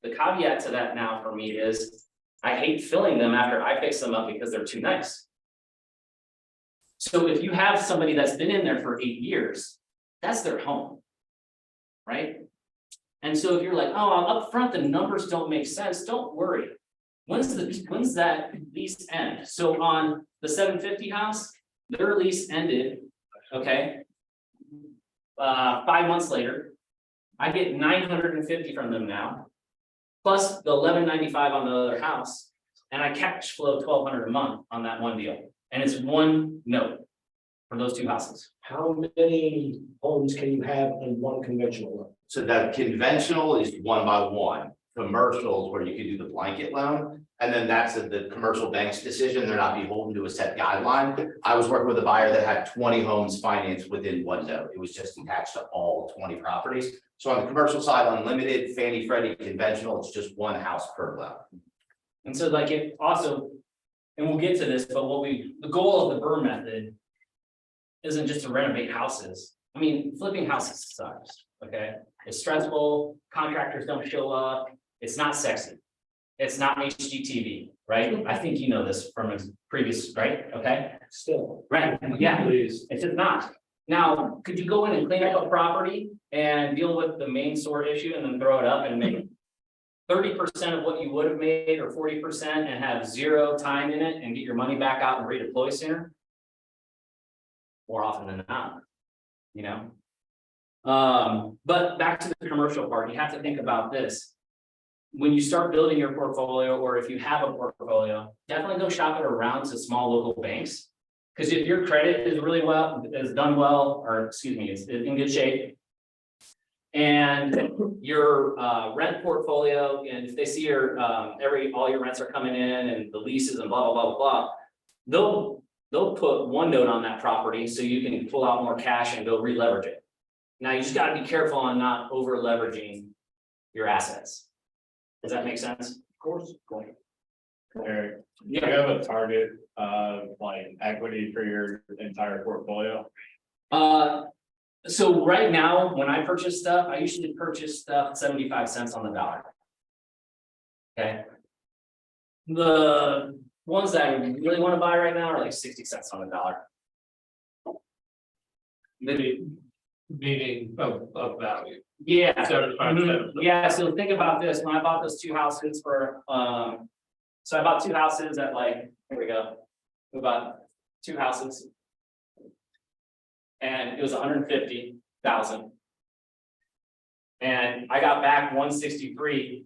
the caveat to that now for me is I hate filling them after I fix them up because they're too nice. So if you have somebody that's been in there for 8 years, that's their home. Right? And so if you're like, oh, up front, the numbers don't make sense, don't worry. When's that lease end? So on the 750 house, their lease ended, okay. 5 months later, I get 950 from them now, plus the 1195 on the other house, and I cash flow 1200 a month on that one deal, and it's one note for those 2 houses. How many homes can you have in one conventional loan? So that conventional is 1 by 1. Commercials where you can do the blanket loan, and then that's the commercial bank's decision. They're not beholden to a set guideline. I was working with a buyer that had 20 homes financed within one note. It was just attached to all 20 properties. So on the commercial side, unlimited, Fannie, Freddie, conventional, it's just 1 house per loan. And so like it also, and we'll get to this, but the goal of the BRRRR method isn't just to renovate houses. I mean, flipping houses sucks, okay? It's stressful, contractors don't show up, it's not sexy. It's not HGTV, right? I think you know this from a previous, right? Okay? Still. Right, yeah, Please. it's just not. Now, could you go in and clean up a property and deal with the main sore issue and then throw it up and make 30% of what you would have made or 40% and have 0 time in it and get your money back out and redeploy sooner? More often than not, you know? But back to the commercial part, you have to think about this. When you start building your portfolio, or if you have a portfolio, definitely go shop it around to small local banks. Because if your credit is done well, or excuse me, it's in good shape, and your rent portfolio, and if they see your all your rents are coming in and the leases and blah blah blah blah blah, they'll put one note on that property so you can pull out more cash and go re-leverage it. Now you just got to be careful on not over leveraging your assets. Does that make sense? Of course. Eric, do you have a target of like equity for your entire portfolio? So right now, when I purchase stuff, I usually purchase stuff at 75 cents on the dollar. Okay. The ones that I really want to buy right now are like 60 cents on the dollar. Meaning of value. Yeah. 75 cents. Yeah, so think about this, when I bought those 2 houses for, so I bought 2 houses at like, here we go. We bought 2 houses. And it was 150,000. And I got back 163,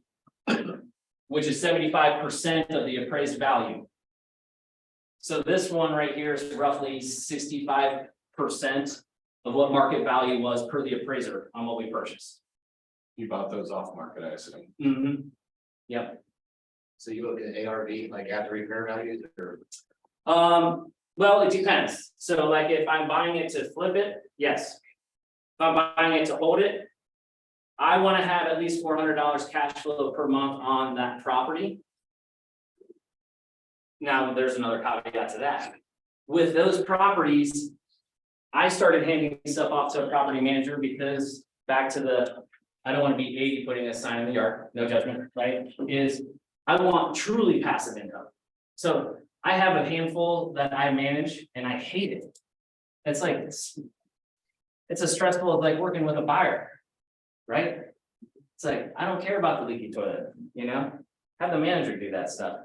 which is 75% of the appraised value. So this one right here is roughly 65% of what market value was per the appraiser on what we purchased. You bought those off market, I assume. Mm-hmm. Yep. So you look at ARV, like after repair values, or? Well, it depends. So like if I'm buying it to flip it, yes. If I'm buying it to hold it, I want to have at least $400 cash flow per month on that property. Now, there's another caveat to that. With those properties, I started handing stuff off to a property manager because back to I don't want to be 80 putting a sign in the yard, no judgment, right? Is I want truly passive income. So I have a handful that I manage and I hate it. It's like, it's a stressful of like working with a buyer, right? It's like, I don't care about the leaky toilet, you know, have the manager do that stuff.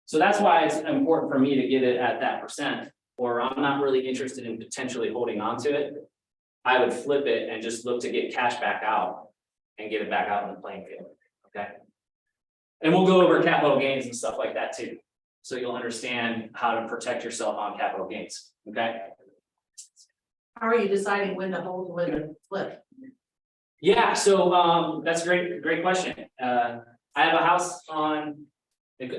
So that's why it's important for me to get it at that percent, or I'm not really interested in potentially holding on to it. I would flip it and just look to get cash back out and get it back out in the playing field, okay? And we'll go over capital gains and stuff like that too. So you'll understand how to protect yourself on capital gains, okay? How are you deciding when to hold and when to flip? Yeah, so that's a great question. I have a house on, it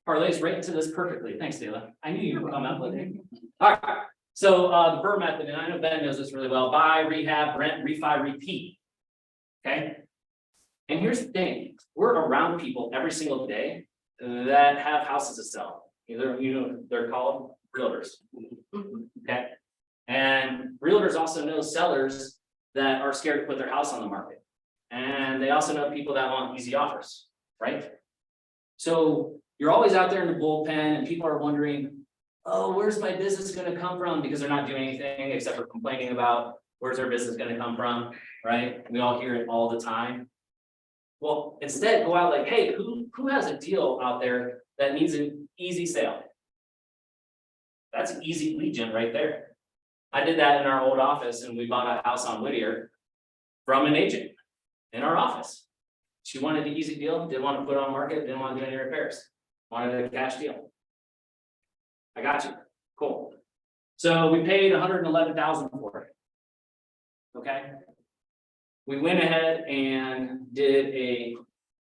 parlays right into this perfectly. Thanks, Dela. I knew you would come up with it. All right, so the BRRRR method, and I know Ben knows this really well: buy, rehab, rent, refi, repeat. Okay. And here's the thing: we're around people every single day that have houses to sell. Either, you know, they're called realtors. Okay. And realtors also know sellers that are scared to put their house on the market. And they also know people that want easy offers, right? So you're always out there in the bullpen and people are wondering, oh, where's my business gonna come from? Because they're not doing anything except for complaining about where's their business gonna come from, right? We all hear it all the time. Well, instead, go out like, hey, who has a deal out there that needs an easy sale? That's an easy lead gen right there. I did that in our old office and we bought a house on Whittier from an agent in our office. She wanted an easy deal, didn't want to put it on market, didn't want to do any repairs, wanted a cash deal. I got you, cool. So we paid $111,000 for it. Okay. We went ahead and did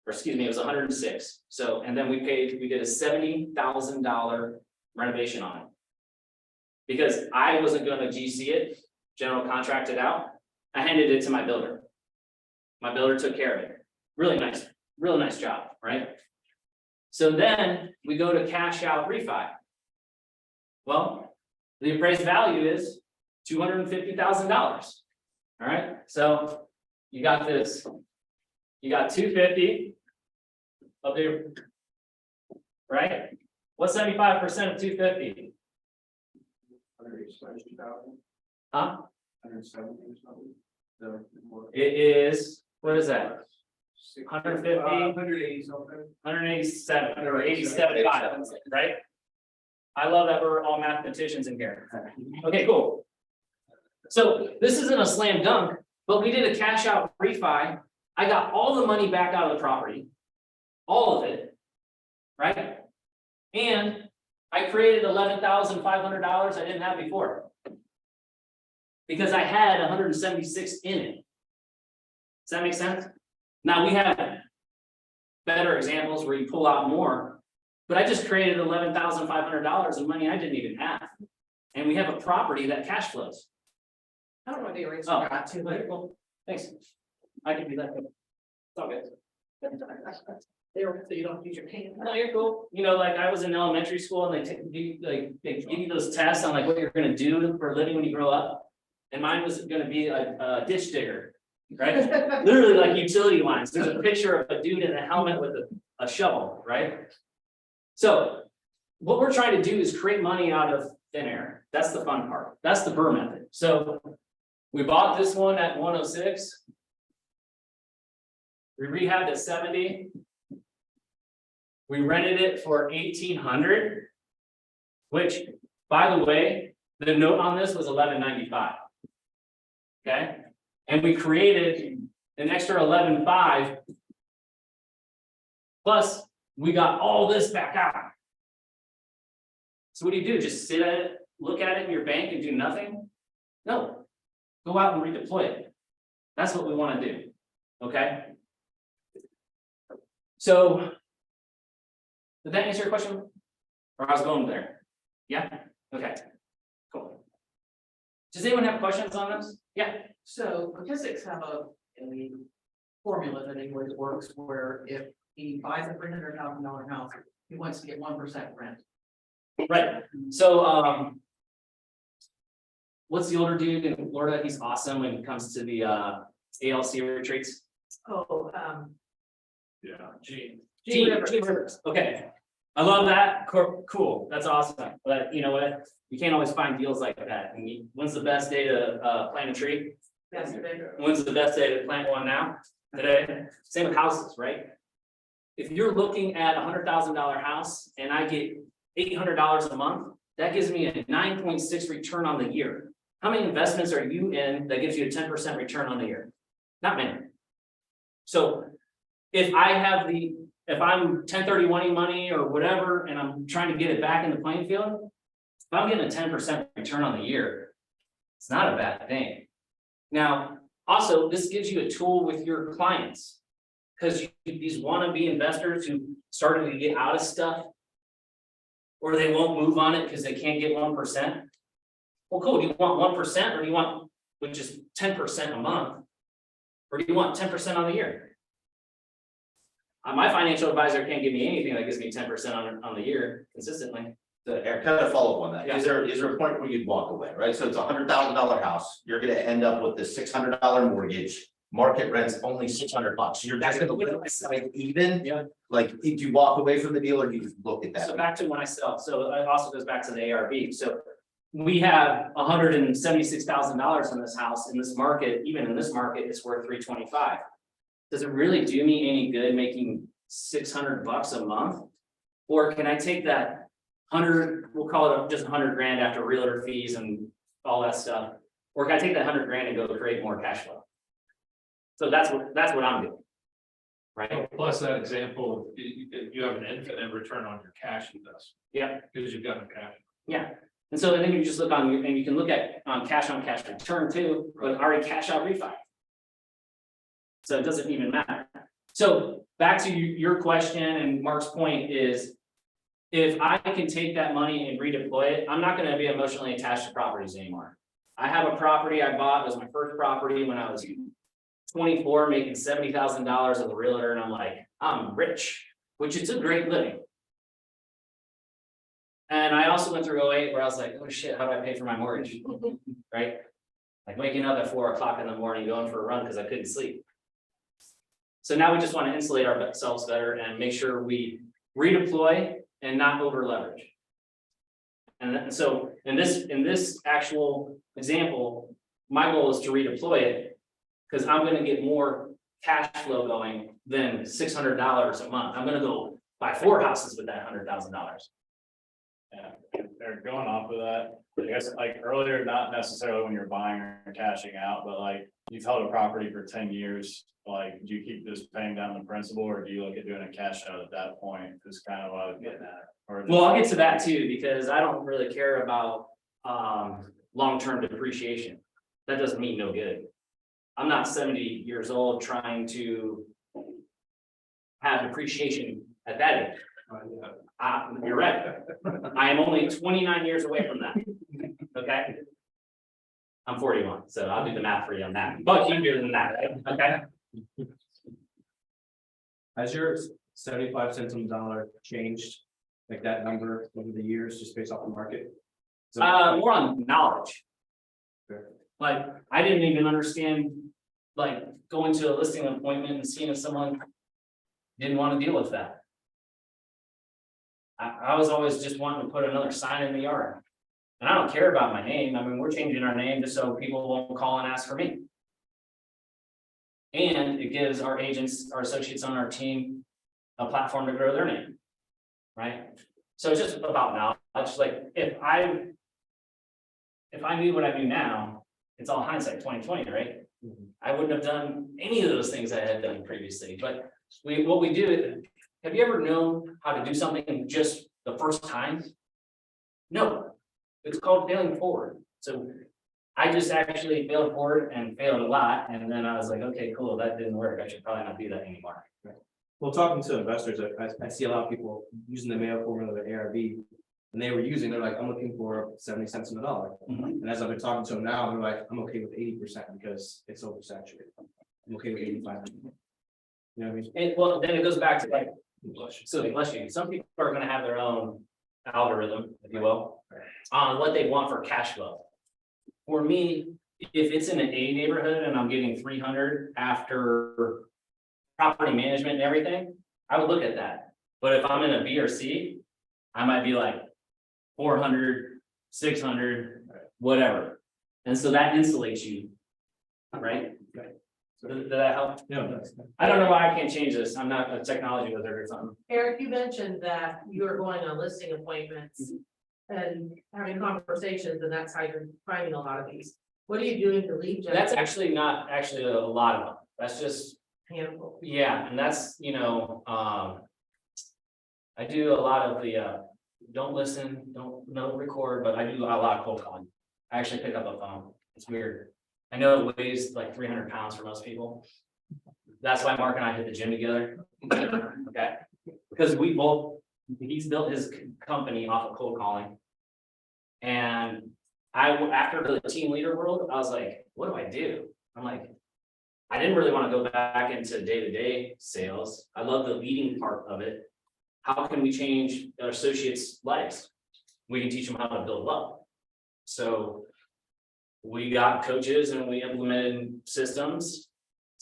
or excuse me, it was 106. So, and then we did a $70,000 renovation on it. Because I wasn't gonna GC it, general contract it out, I handed it to my builder. My builder took care of it. Really nice job, right? So then we go to cash out refi. Well, the appraised value is $250,000. All right, so you got this. You got 250 of the, right? What's 75% of 250? Huh? It is, what is that? 150, 187 or 87.5, right? I love that we're all mathematicians in here. Okay, cool. So this isn't a slam dunk, but we did a cash out refi. I got all the money back out of the property, all of it, right? And I created $11,500 I didn't have before. Because I had 176 in it. Does that make sense? Now we have better examples where you pull out more, but I just created $11,500 of money I didn't even have. And we have a property that cash flows. I don't know the rates. Oh, okay, cool. Thanks. I can do that. It's all good. There, so you don't use your hand. No, you're cool. You know, like I was in elementary school and they give you those tests on like what you're gonna do for a living when you grow up. And mine was gonna be a ditch digger, right? Literally like utility lines. There's a picture of a dude in a helmet with a shovel, right? So what we're trying to do is create money out of thin air. That's the fun part. That's the Burr method. So we bought this one at 106. We rehabbed at 70. We rented it for 1,800, which, by the way, the note on this was $11.95. Okay, and we created an extra $11.5. Plus, we got all this back out. So what do? Just sit at it, look at it in your bank and do nothing? No, go out and redeploy it. That's what we want to do. Okay. So, did that answer your question? Or I was going there? Yeah? Okay, cool. Does anyone have questions on this? Yeah. So statistics have a formula that anyway that works where if he buys a $300,000 house, he wants to get 1% rent. Right. So what's the older dude in Florida? He's awesome when it comes to the ALC retreats. Oh, Yeah. Gene Rivers. Okay. I love that. Cool. That's awesome. But you know what? You can't always find deals like that. When's the best day to plant a tree? yesterday. When's the best day to plant one now? Today. Same with houses, right? If you're looking at $100,000 house and I get $800 a month, that gives me a 9.6 return on the year. How many investments are you in that gives you a 10% return on the year? Not many. So if I'm 1031ing money or whatever, and I'm trying to get it back in the playing field, if I'm getting a 10% return on the year, it's not a bad thing. Now, also, this gives you a tool with your clients, because these wannabe investors who started to get out of stuff, or they won't move on it because they can't get 1%. Well, cool. Do you want 1%, or do you want, which is 10% a month, or do you want 10% on the year? My financial advisor can't give me anything that gives me 10% on the year consistently. Eric, kind of follow up on that. Yeah. Is there a point where you'd walk away, right? So it's $100,000 house, you're gonna end up with the $600 mortgage. market rent's only $600. You're just gonna live like even. Yeah. Like, if you walk away from the deal or you just look at So that. back to when I sell, so it also goes back to the ARV, so. We have $176,000 in this house, in this market, even in this market, it's worth $325. Does it really do me any good making $600 a month? Or can I take that 100, we'll call it just 100 grand after realtor fees and all that stuff? Or can I take that 100 grand and go create more cash flow? So that's what I'm doing. Right? Plus that example, you have an infinite return on your cash investment. Yeah. Because you've got no cash. Yeah, and so then you just look on, and you can look at cash on cash return too, but already cash out refi. So it doesn't even matter. So back to your question and Mark's point is, if I can take that money and redeploy it, I'm not gonna be emotionally attached to properties anymore. I have a property I bought, it was my first property when I was 24, making $70,000 as a realtor, and I'm like, I'm rich, which is a great living. And I also went through 08 where I was like, oh shit, how do I pay for my mortgage? Right? Like waking up at 4 o'clock in the morning, going for a run because I couldn't sleep. So now we just want to insulate ourselves better and make sure we redeploy and not over leverage. And so in this actual example, my goal is to redeploy it because I'm going to get more cash flow going than $600 a month. I'm going to go buy 4 houses with that $100,000. Yeah, they're going off of that. I guess like earlier, not necessarily when you're buying or cashing out, but like you've held a property for 10 years. Like, do you keep just paying down the principal or do you look at doing a cash out at that point? Is kind of what I was getting at. Or Well, I'll get to that too, because I don't really care about long-term depreciation. That doesn't mean no good. I'm not 70 years old trying to have depreciation at that age. You're right. I am only 29 years away from that. Okay. I'm 41, so I'll do the math for you on that. But you're than that, right? Okay. Has your 75 cents on the dollar changed, like that number over the years, just based off the market? More on knowledge. Fair. Like, I didn't even understand, like, going to a listing appointment and seeing if someone didn't want to deal with that. I was always just wanting to put another sign in the yard. And I don't care about my name. I mean, we're changing our name just so people won't call and ask for me. And it gives our agents, our associates on our team, a platform to grow their name. Right? So it's just about knowledge. Like if I knew what I do now, it's all hindsight 2020, right? I wouldn't have done any of those things I had done previously. But what we do, have you ever known how to do something just the first time? No, it's called failing forward. So I just actually failed forward and failed a lot. And then I was like, okay, cool, that didn't work. I should probably not do that anymore. Well, talking to investors, I see a lot of people using the Mayo formula of ARV, and they were using, they're like, I'm looking for 70 cents on the dollar. And as I've been talking to them now, they're like, I'm okay with 80% because it's oversaturated. I'm okay with 85. You know what I mean? And well, then it goes back to like, so bless you. Some people are gonna have their own algorithm, if you will, on what they want for cash flow. For me, if it's in an A neighborhood and I'm getting 300 after property management and everything, I would look at that. But if I'm in a B or C, I might be like 400, 600, whatever. And so that insulates you, right? Did that help? Yeah, that's. I don't know why I can't change this. I'm not a technology wizard or something. Eric, you mentioned that you are going on listing appointments and having conversations, and that's how you're finding a lot of these. What are you doing to lead gen? That's actually not actually a lot of them. That's just, Handful. yeah, and that's, I do a lot of the, don't listen, don't record, but I do a lot of cold calling. I actually pick up a phone. It's weird. I know it weighs like 300 pounds for most people. That's why Mark and I hit the gym together. Okay, because he's built his company off of cold calling. And after the team leader world, I was like, what do I do? I'm like, I didn't really want to go back into day-to-day sales. I love the leading part of it. How can we change our associates' lives? We can teach them how to build wealth. So we got coaches and we implemented systems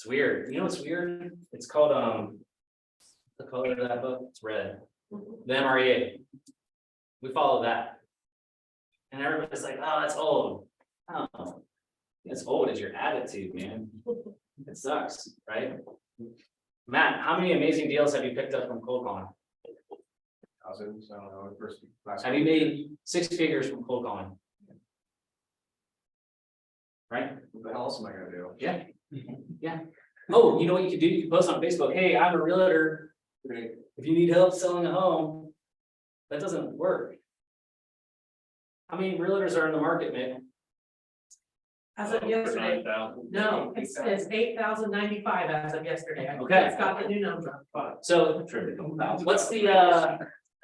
It's weird. You know what's weird? It's called, the color of that book, it's red. The MREA. We follow that. And everybody's like, oh, that's old. Oh, it's old as your attitude, man. It sucks, right? Matt, how many amazing deals have you picked up from cold calling? Thousands, I don't know, first. last Have you week. made 6 figures from cold calling? Right? What the hell else am I gonna do? Yeah. Yeah. Oh, you know what you could do? You can post on Facebook, hey, I'm a realtor. Great. If you need help selling a home, that doesn't work. How many realtors are in the market, man? As of yesterday, 9,000. no, it's 8,095 as of yesterday. I Okay. just got the new number. So what's the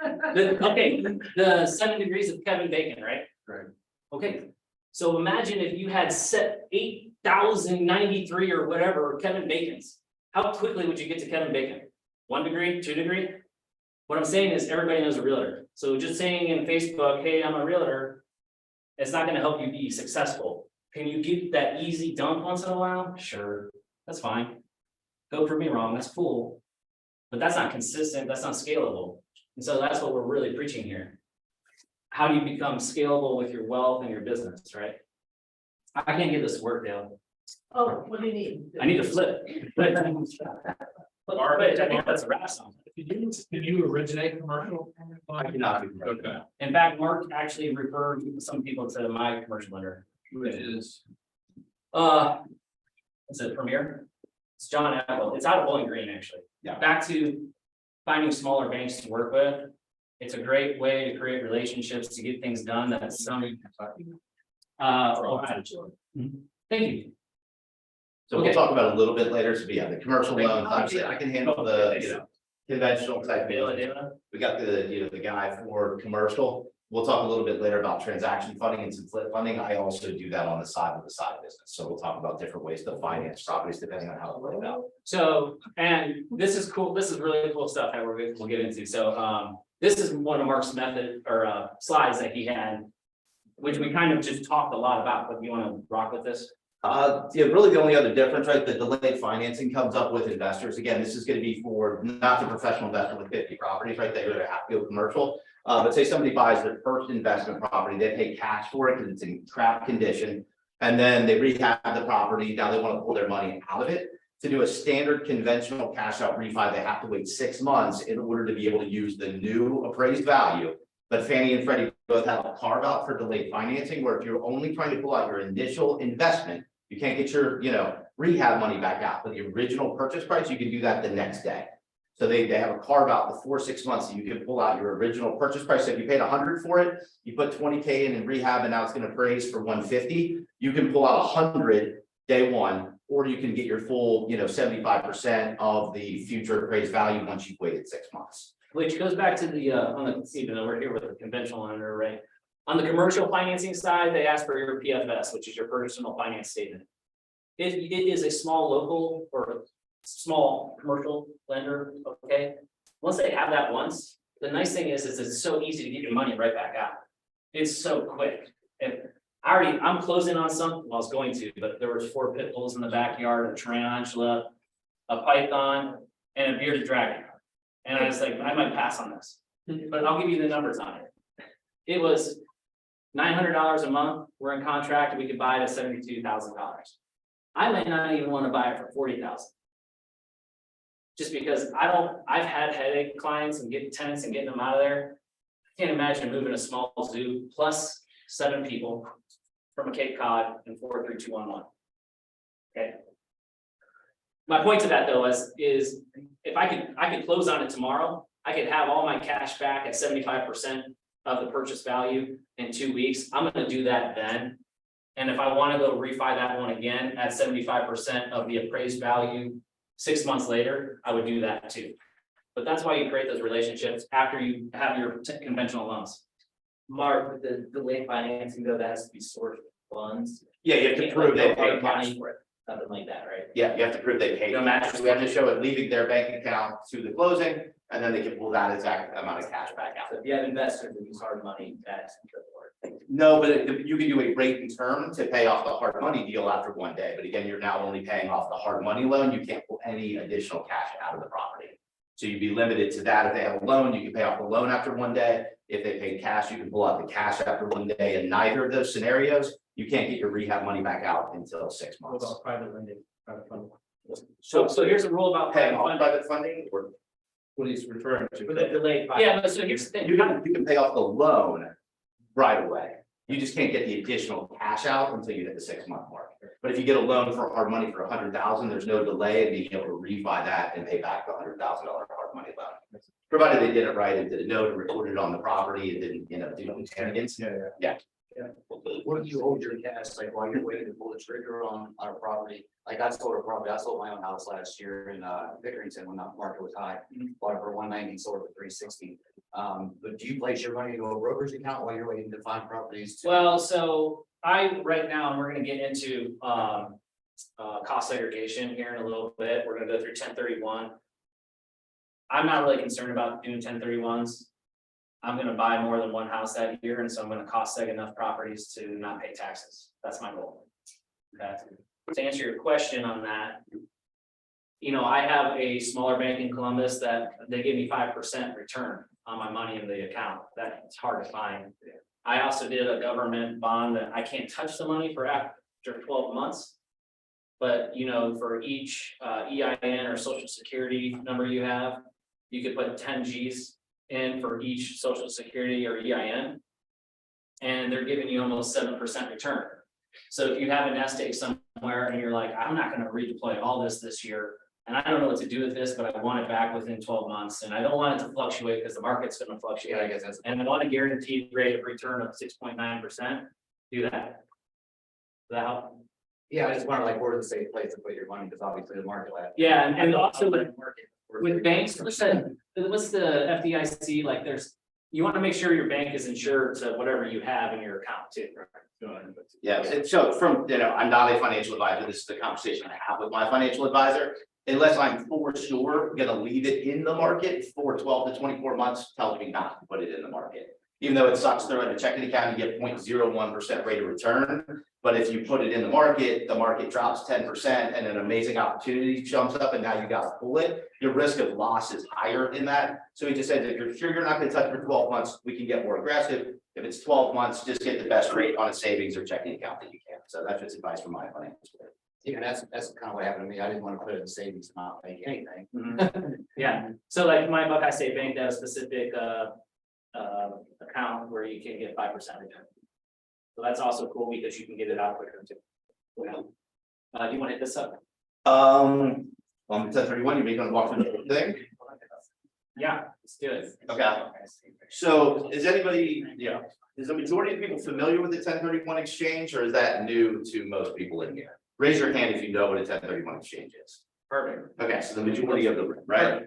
okay, the 7 degrees of Kevin Bacon, right? Right. Okay, so imagine if you had set 8,093 or whatever Kevin Bacon's. How quickly would you get to Kevin Bacon? 1 degree, 2 degree? What I'm saying is everybody knows a realtor. So just saying in Facebook, hey, I'm a realtor, it's not gonna help you be successful. Can you get that easy dump once in a while? Sure, that's fine. Go prove me wrong, that's cool. But that's not consistent, that's not scalable. And so that's what we're really preaching here. How do you become scalable with your wealth and your business, right? I can't get this to work, Dale. Oh, what do you need? I need to flip. But I think that's a wrap song. Did you originate commercial? I cannot be. Okay, In fact, Mark actually referred some people to my commercial lender. which is, Is it Premier? It's John Apple. It's out of Bowling Green, actually. Yeah. Back to finding smaller banks to work with. It's a great way to create relationships, to get things done that some. Thank you. So we'll Okay. talk about it a little bit later, so yeah, the commercial loans, obviously, I can handle the, conventional type deals. We got the guy for commercial. We'll talk a little bit later about transaction funding and some flip funding. I also do that on the side of the side business. So we'll talk about different ways to finance properties depending on how it plays out. So, and this is cool, this is really cool stuff that we'll get into, so, this is one of Mark's method or, slides that he had. Which we kind of just talked a lot about, but you wanna rock with this? Yeah, really the only other difference, right, the delayed financing comes up with investors. Again, this is gonna be for not the professional investor with 50 properties, right? They're gonna have to go commercial. But say somebody buys their first investment property, they pay cash for it because it's in crap condition. And then they rehab the property, now they want to pull their money out of it. To do a standard conventional cash out refi, they have to wait 6 months in order to be able to use the new appraised value. But Fannie and Freddie both have a carve out for delayed financing, where if you're only trying to pull out your initial investment, you can't get your, rehab money back out, but the original purchase price, you can do that the next day. So they have a carve out before 6 months, so you can pull out your original purchase price. So if you paid 100 for it, you put 20K in rehab and now it's gonna appraise for 150. You can pull out 100 day one, or you can get your full, 75% of the future appraised value once you've waited 6 months. Which goes back to the, even though we're here with a conventional lender, right? On the commercial financing side, they ask for your PFS, which is your personal finance statement. If it is a small local or small commercial lender, okay? Once they have that once, the nice thing is it's so easy to get your money right back out. It's so quick. And I'm closing on some, well, I was going to, but there was 4 pit bulls in the backyard, a tarantula, a python, and a bearded dragon. And I was like, I might pass on this, but I'll give you the numbers on it. It was $900 a month. We're in contract. We could buy it at $72,000. I might not even want to buy it for $40,000. Just because I've had headache clients and getting tenants and getting them out of there. I can't imagine moving a small zoo plus 7 people from a Cape Cod and 43211. Okay. My point to that though is if I could close on it tomorrow, I could have all my cash back at 75% of the purchase value in 2 weeks. I'm gonna do that then. And if I want to go refi that one again at 75% of the appraised value 6 months later, I would do that too. But that's why you create those relationships after you have your conventional loans. Mark, with the delayed financing though, that has to be sourced funds. Yeah, you have to prove they paid cash money for it. Nothing like that, right? Yeah, you have to prove they paid. No matter- So we have to show it leaving their bank account to the closing, and then they can pull that exact amount of cash back out. So if you have investors that use hard money, that's good for it. No, but you can do a rate and term to pay off the hard money deal after 1 day, but again, you're now only paying off the hard money loan, you can't pull any additional cash out of the property. So you'd be limited to that. If they have a loan, you can pay off the loan after 1 day. If they pay cash, you can pull out the cash after 1 day. In neither of those scenarios, you can't get your rehab money back out until 6 What months. about private lending, private funding? So here's a rule about Paying private off funding. private funding, or What he's referring For to. the delayed. Yeah, but so here's the thing. you can pay off the loan right away. You just can't get the additional cash out until you hit the 6-month mark. But if you get a loan for hard money for 100,000, there's no delay in being able to refi that and pay back the $100,000 hard money loan. Provided they did it right and did a note and recorded it on the property and didn't, do shenanigans. Yeah, What do you hold your cash, like while you're waiting to pull the trigger on our property? Like I sold a property, I sold my own house last year in Pickerington when the market was high, bought it for 190, sold it for 360. But do you place your money into a brokerage account while you're waiting to find properties? Well, so right now, and we're gonna get into cost segregation here in a little bit. We're gonna go through 1031. I'm not really concerned about doing 1031s. I'm gonna buy more than one house that year, and so I'm gonna cost seg enough properties to not pay taxes. That's my goal. Okay. To answer your question on that. I have a smaller bank in Columbus that they give me 5% return on my money in the account. That's hard to find. I also did a government bond that I can't touch the money for after 12 months. But for each EIN or social security number you have, you could put 10 G's in for each social security or EIN. And they're giving you almost 7% return. So if you have a nest egg somewhere and you're like, I'm not gonna redeploy all this year, and I don't know what to do with this, but I want it back within 12 months, and I don't want it to fluctuate because the market's gonna fluctuate. I guess that's. And I want a guaranteed rate of return of 6.9%, do that. Does that help? Yeah, I just wonder like where's the safe place to put your money, because obviously the market. Yeah, and also with banks, what's the FDIC, like you want to make sure your bank is insured to whatever you have in your account too. Yeah, and so I'm not a financial advisor. This is the conversation I have with my financial advisor. Unless I'm for sure gonna leave it in the market for 12 to 24 months, tells me not to put it in the market. Even though it sucks, throw in a checking account, you get 0.01% rate of return. But if you put it in the market drops 10% and an amazing opportunity jumps up and now you gotta pull it, your risk of loss is higher in that. So he just said, if you're sure you're not gonna touch for 12 months, we can get more aggressive. If it's 12 months, just get the best rate on a savings or checking account that you can. So that's just advice from my financial advisor. Yeah, that's kind of what happened to me. I didn't want to put it in savings and not make anything. Yeah, so like my Buckeye State Bank, they have a specific account where you can get 5% return. So that's also cool because you can get it out quicker too. Do you want to hit this up? On 1031, you're gonna walk through the thing. Yeah, let's do it. Okay. So is the majority of people familiar with the 1031 exchange, or is that new to most people in here? Raise your hand if you know what a 1031 exchange is. Perfect. Okay, so the majority of the room, right?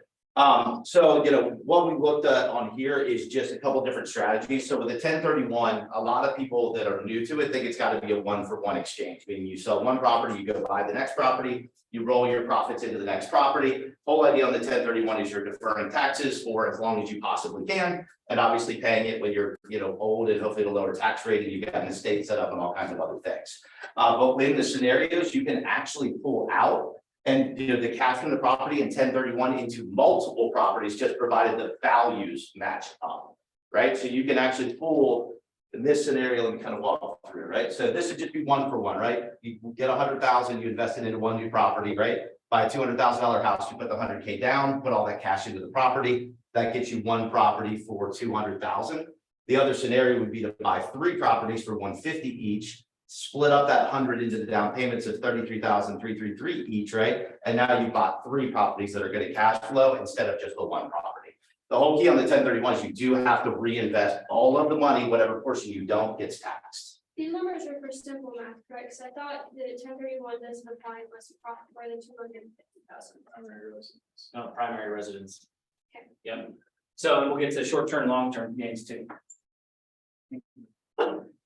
So what we looked at on here is just a couple different strategies. So with the 1031, a lot of people that are new to it think it's got to be a 1-for-1 exchange, meaning you sell one property, you go buy the next property, you roll your profits into the next property. Whole idea on the 1031 is you're deferring taxes for as long as you possibly can, and obviously paying it when you're old and hopefully at a lower tax rate and you've got an estate set up and all kinds of other things. But in the scenarios, you can actually pull out and the cash from the property in 1031 into multiple properties, just provided the values match up, right? So you can actually pull in this scenario, let me kind of walk through, right? So this would just be 1-for-1, right? You get 100,000, you invest it into one new property, right? Buy a $200,000 house, you put the 100K down, put all that cash into the property. That gets you one property for 200,000. The other scenario would be to buy 3 properties for 150 each. Split up that 100 into the down payments of 33,333 each, right? And now you've bought 3 properties that are going to cash flow instead of just the one property. The whole key on the 1031 is you do have to reinvest all of the money, whatever portion you don't gets taxed. These numbers are for simple math, right? Because I thought that a 1031 doesn't apply unless you profit more than 250,000. Primary residence. Okay. Yep. So we'll get to short-term, long-term gains too.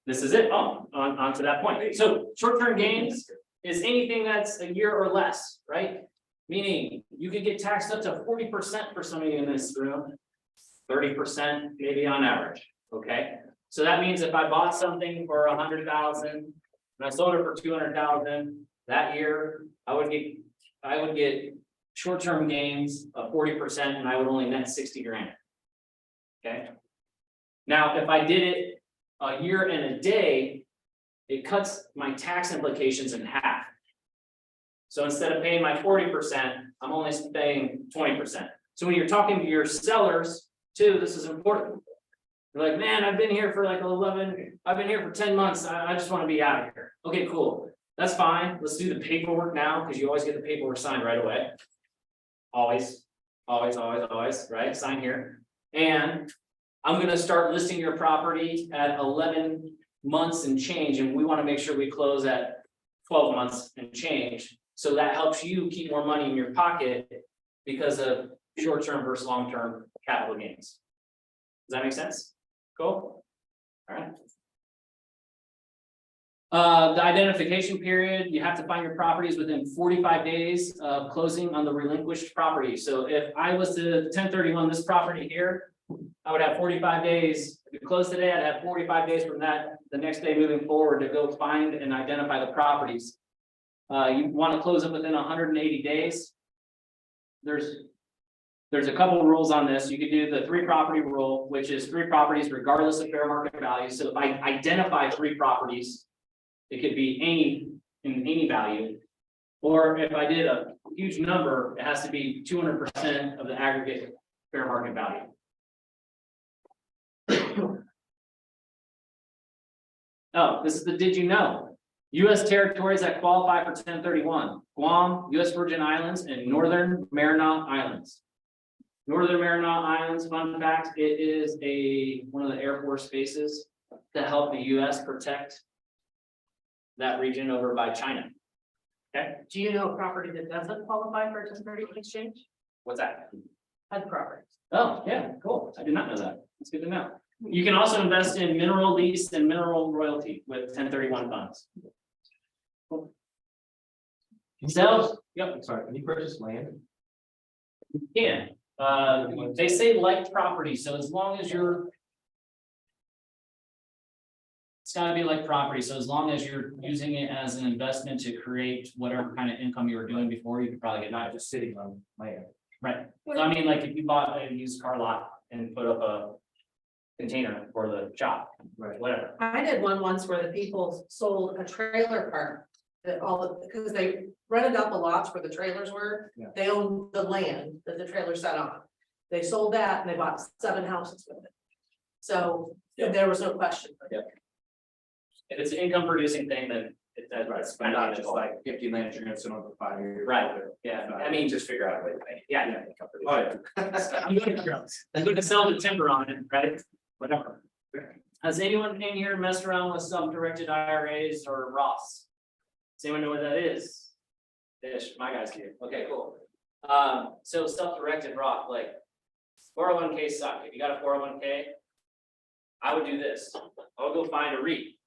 This is it. On to that point. So short-term gains is anything that's a year or less, right? Meaning you could get taxed up to 40% for somebody in this room, 30% maybe on average. Okay. So that means if I bought something for 100,000 and I sold it for 200,000, that year, I would get short-term gains of 40% and I would only net 60 grand. Okay. Now, if I did it a year and a day, it cuts my tax implications in half. So instead of paying my 40%, I'm only paying 20%. So when you're talking to your sellers too, this is important. You're like, man, I've been here for like 10 months. I just want to be out of here. Okay, cool. That's fine. Let's do the paperwork now, because you always get the paperwork signed right away. Always, right? Sign here. And I'm gonna start listing your property at 11 months and change, and we want to make sure we close at 12 months and change. So that helps you keep more money in your pocket because of short-term versus long-term capital gains. Does that make sense? Cool. All right. The identification period, you have to find your properties within 45 days of closing on the relinquished property. So if I was to 1031 this property here, I would have 45 days. If you close today, I'd have 45 days from that, the next day moving forward to go find and identify the properties. You want to close it within 180 days. There's a couple of rules on this. You could do the 3 property rule, which is 3 properties regardless of fair market value. So if I identify 3 properties, it could be any value. Or if I did a huge number, it has to be 200% of the aggregate fair market value. Oh, this is the did you know? U.S. territories that qualify for 1031, Guam, U.S. Virgin Islands, and Northern Mariana Islands. Northern Mariana Islands, fun fact, it is one of the Air Force bases to help the U.S. protect that region over by China. Okay, Do you know a property that doesn't qualify for a 1031 exchange? what's that? HUD properties. Oh, yeah, cool. I did not know that. That's good to know. You can also invest in mineral lease and mineral royalty with 1031 funds. Cool. Sales, yep, Sorry, can you purchase land? yeah. They say like property, so as long as you're. It's gotta be like property, so as long as you're using it as an investment to create whatever kind of income you were doing before, you could probably get Not that. just sitting on land. Right. So I mean, like if you bought a used car lot and put up a container for the shop, Right. whatever. I did one once where the people sold a trailer park. Because they rented out the lots where the trailers were. Yeah. They owned the land that the trailer sat on. They sold that and they bought 7 houses with it. So there was no question. If it's an income producing thing, then that's right. It's Not just like 50 land you're gonna sit on for 5 years. Right, yeah, I mean, Just figure out a way to make it. yeah. Oh, yeah. I'm going to sell the timber on it, right? Whatever. Has anyone in here messed around with self-directed IRAs or Roths? Does anyone know what that is? Ish, my guys do. Okay, cool. So self-directed Roth, like 401k suck. If you got a 401k, I would do this. I would go find a REIT.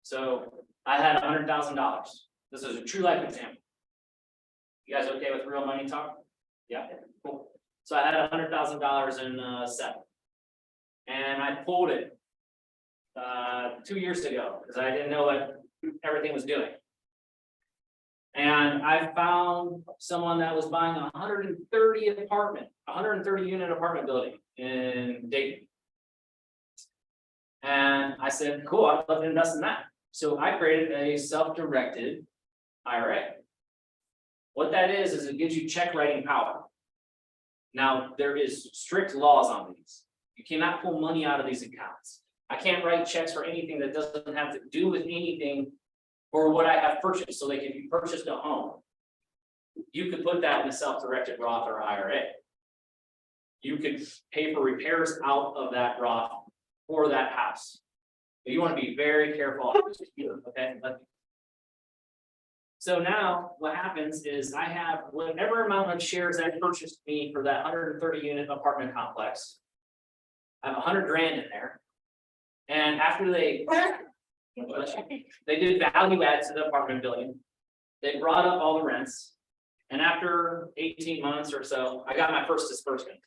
So I had $100,000. This is a true life example. You guys okay with real money talk? Yeah, cool. So I had $100,000 in SEP. And I pulled it 2 years ago because I didn't know what everything was doing. And I found someone that was buying a 130 unit apartment building in Dayton. And I said, cool, I'd love to invest in that. So I created a self-directed IRA. What that is it gives you check writing power. Now, there is strict laws on these. You cannot pull money out of these accounts. I can't write checks for anything that doesn't have to do with anything or what I have purchased. So like if you purchased a home, you could put that in a self-directed Roth or IRA. You could pay for repairs out of that Roth for that house. But you want to be very careful. Okay. So now what happens is I have whatever amount of shares that purchased me for that 130 unit apartment complex. I have 100 grand in there. And after they did value add to the apartment building, they brought up all the rents. And after 18 months or so, I got my first disbursement,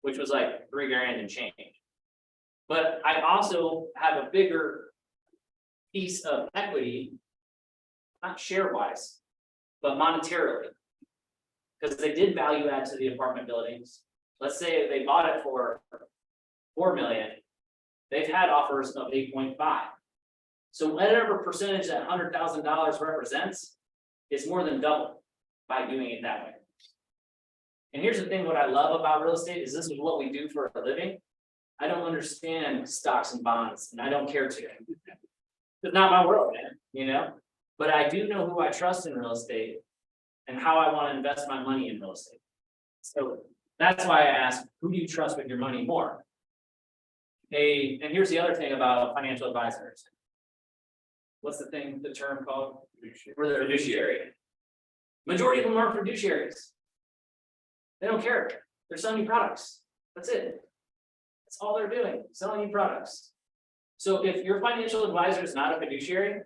which was like 3 grand and change. But I also have a bigger piece of equity, not share wise, but monetarily. Because they did value add to the apartment buildings. Let's say they bought it for 4 million. They've had offers of 8.5. So whatever percentage that $100,000 represents is more than double by doing it that way. And here's the thing, what I love about real estate is this is what we do for a living. I don't understand stocks and bonds, and I don't care to. It's not my world, man, you know? But I do know who I trust in real estate and how I want to invest my money in real estate. So that's why I ask, who do you trust with your money more? And here's the other thing about financial advisors. What's the term called? We're the fiduciary. Majority of them aren't fiduciaries. They don't care. They're selling you products. That's it. That's all they're doing, selling you products. So if your financial advisor is not a fiduciary,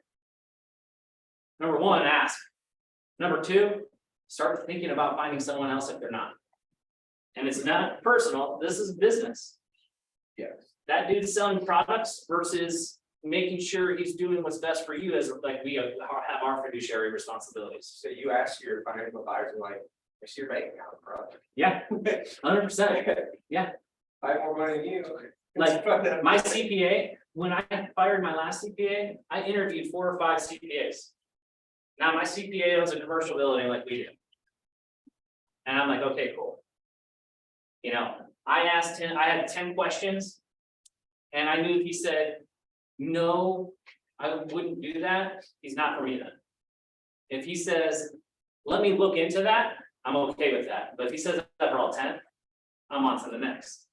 number one, ask. Number two, start thinking about finding someone else if they're not. And it's not personal, this is business. Yes. That dude's selling products versus making sure he's doing what's best for you as like we have our fiduciary responsibilities. So you ask your financial advisor, like, what's your bank account, bro? Yeah, 100%. Yeah. I have more money than you. Like my CPA, when I fired my last CPA, I interviewed 4 or 5 CPAs. Now my CPA owns a commercial building like we do. And I'm like, okay, cool. You know, I asked him, I had 10 questions. And I knew if he said, no, I wouldn't do that, he's not for me then. If he says, let me look into that, I'm okay with that. But if he says that for all 10, I'm on to the next.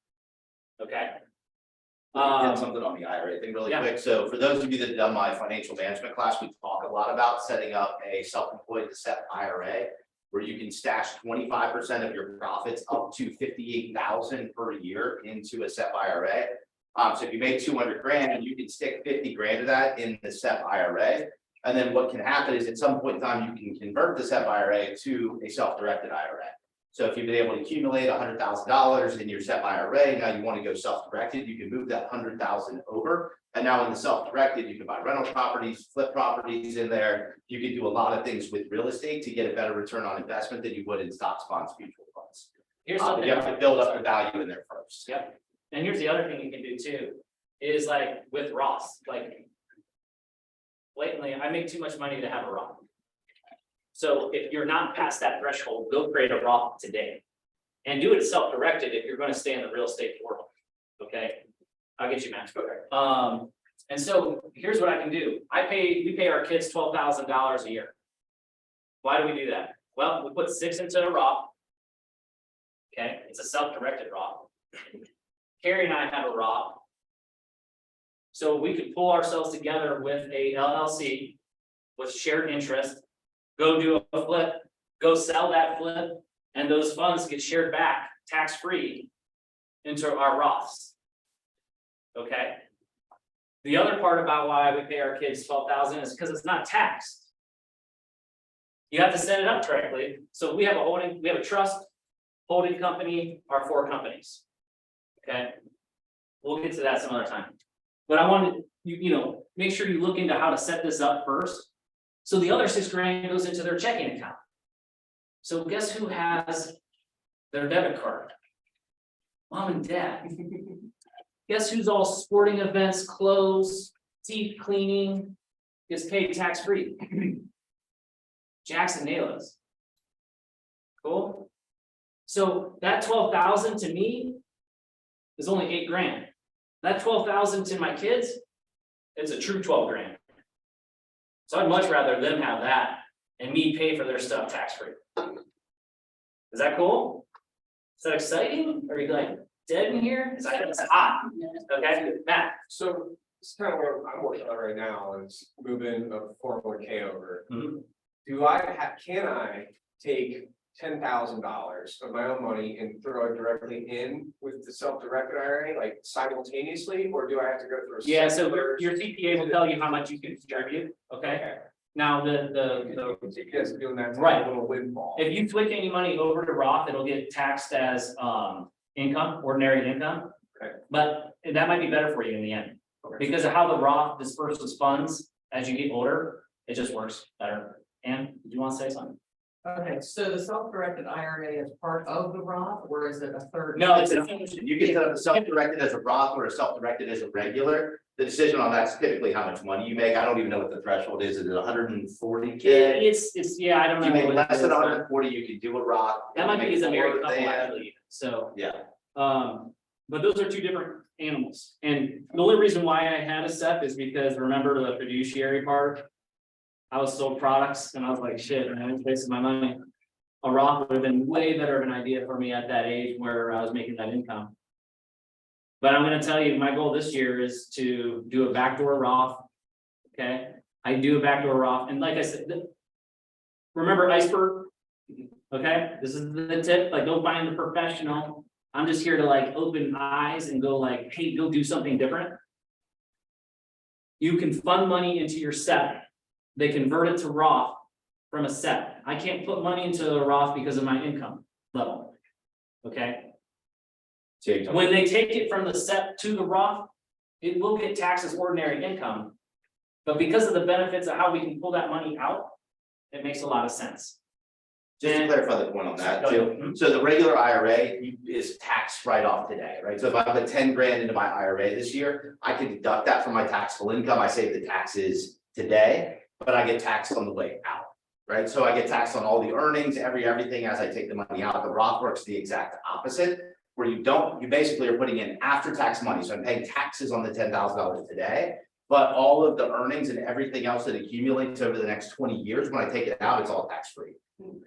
Okay. Get something on the IRA thing really Yeah. quick. So for those of you that have done my financial management class, we talk a lot about setting up a self-employed SEP IRA. Where you can stash 25% of your profits up to 58,000 per year into a SEP IRA. So if you make 200 grand, you can stick 50 grand of that in the SEP IRA. And then what can happen is at some point in time, you can convert the SEP IRA to a self-directed IRA. So if you've been able to accumulate $100,000 in your SEP IRA, now you want to go self-directed, you can move that 100,000 over. And now in the self-directed, you can buy rental properties, flip properties in there. You can do a lot of things with real estate to get a better return on investment than you would in stocks, bonds, mutual funds. Here's But something. you have to build up the value in there first. Yep. And here's the other thing you can do too, is like with Ross, like. Blatantly, I make too much money to have a Roth. So if you're not past that threshold, go create a Roth today. And do it self-directed if you're gonna stay in the real estate world, okay? I'll get you, Max. And so here's what I can do. We pay our kids $12,000 a year. Why do we do that? Well, we put 6 into a Roth. Okay, it's a self-directed Roth. Carrie and I have a Roth. So we could pull ourselves together with a LLC with shared interest, go do a flip, go sell that flip, and those funds get shared back tax-free into our Roths. Okay? The other part about why we pay our kids $12,000 is because it's not taxed. You have to set it up correctly. So we have a trust, holding company, our 4 companies. Okay? We'll get to that some other time. But I wanted you make sure you look into how to set this up first. So the other 6 grand goes into their checking account. So guess who has their debit card? Mom and dad. Guess who's all sporting events, clothes, teeth cleaning, gets paid tax-free? Jackson Naylors. Cool. So that 12,000 to me is only 8 grand. That 12,000 to my kids, it's a true 12 grand. So I'd much rather them have that and me pay for their stuff tax-free. Is that cool? Is that exciting? Are you like dead in here? It's hot. Okay, Matt. So it's kind of what I'm working on right now is moving a 401k over. Mhm. Can I take $10,000 of my own money and throw it directly in with the self-directed IRA, like simultaneously, or do I have to go through? Yeah, so your CPA will tell you how much you can contribute, okay? Now, You guys are doing that. Right. Little windfall. if you switch any money over to Roth, it'll get taxed as income, ordinary income. But that might be better for you in the end, because of how the Roth disperses funds as you get older, it just works better. And did you want to say something? Okay, so the self-directed IRA is part of the Roth, or is it a third? No, it's You can set up a self-directed as a Roth or a self-directed as a regular. The decision on that's typically how much money you make. I don't even know what the threshold is. Is it 140K? It's, yeah, I don't If know. you make what it less than is, but 140, you can do a Roth. that might be as a married couple Than- actually, so. Yeah. But those are two different animals, and the only reason why I had a SEP is because remember the fiduciary part? I was sold products and I was like, shit, man, I'm wasting my money. A Roth would have been way better of an idea for me at that age where I was making that income. But I'm gonna tell you, my goal this year is to do a backdoor Roth. Okay, I do a backdoor Roth, and like I said, remember iceberg? Okay, this is the tip, like go find the professional. I'm just here to like open eyes and go like, hey, go do something different. You can fund money into your SEP. They convert it to Roth from a SEP. I can't put money into a Roth because of my income level. Okay, when they take it from the SEP to the Roth, it will get taxed as ordinary income. But because of the benefits of how we can pull that money out, it makes a lot of sense. Just to And- clarify the point on that Go too. ahead. So the regular IRA is taxed right off today, right? So if I put 10 grand into my IRA this year, I can deduct that from my taxable income. I save the taxes today, but I get taxed on the way out, right? So I get taxed on all the earnings, everything as I take the money out. The Roth works the exact opposite, where you basically are putting in after-tax money. So I'm paying taxes on the $10,000 today, but all of the earnings and everything else that accumulates over the next 20 years, when I take it out, it's all tax-free.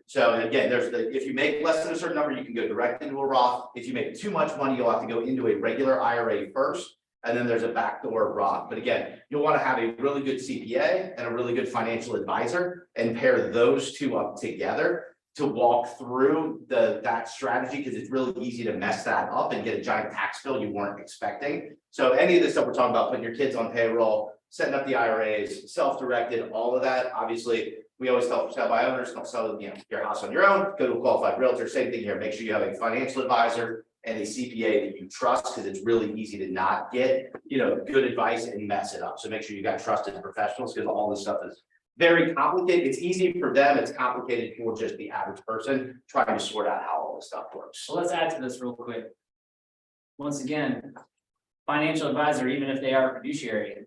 So again, if you make less than a certain number, you can go direct into a Roth. If you make too much money, you'll have to go into a regular IRA first, and then there's a backdoor Roth. But again, you'll want to have a really good CPA and a really good financial advisor and pair those two up together to walk through that strategy, because it's really easy to mess that up and get a giant tax bill you weren't expecting. So any of this stuff we're talking about, putting your kids on payroll, setting up the IRAs, self-directed, all of that, obviously, we always tell for sale by owners, don't sell your house on your own, go to a qualified realtor, same thing here, make sure you have a financial advisor and a CPA that you trust, because it's really easy to not get, good advice and mess it up. So make sure you got trusted professionals, because all this stuff is very complicated. It's easy for them, it's complicated for just the average person trying to sort out how all this stuff works. So let's add to this real quick. Once again, financial advisor, even if they are fiduciary,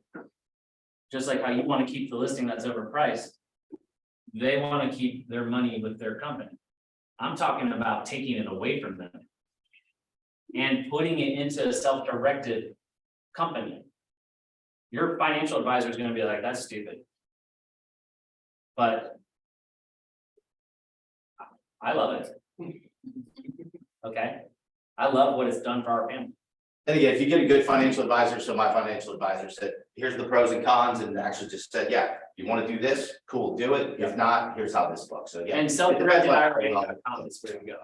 just like how you want to keep the listing that's overpriced, they want to keep their money with their company. I'm talking about taking it away from them and putting it into a self-directed company. Your financial advisor is going to be like, that's stupid. But I love it. Okay, I love what it's done for our family. And again, if you get a good financial advisor, so my financial advisor said, here's the pros and cons, and actually just said, yeah, you want to do this, cool, do it. If not, here's how this looks. So again. And self-directed IRA.com is where you go.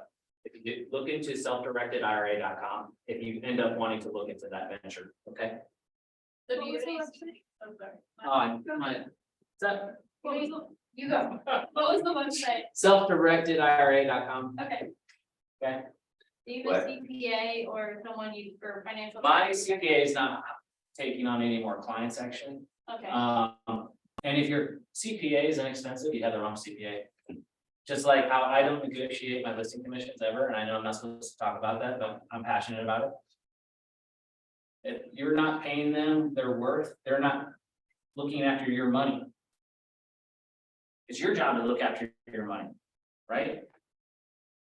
If you do, look into self-directed IRA.com, if you end up wanting to look into that venture, okay? So do you think? Is that You go. What was the website? self-directed IRA.com? Okay. Okay. Do you What? have a CPA or someone you for financial? My CPA is not taking on any more clients, actually. Okay. And if your CPA is inexpensive, you have the wrong CPA. Just like how I don't negotiate my listing commissions ever, and I know I'm not supposed to talk about that, but I'm passionate about it. If you're not paying them their worth, they're not looking after your money. It's your job to look after your money, right?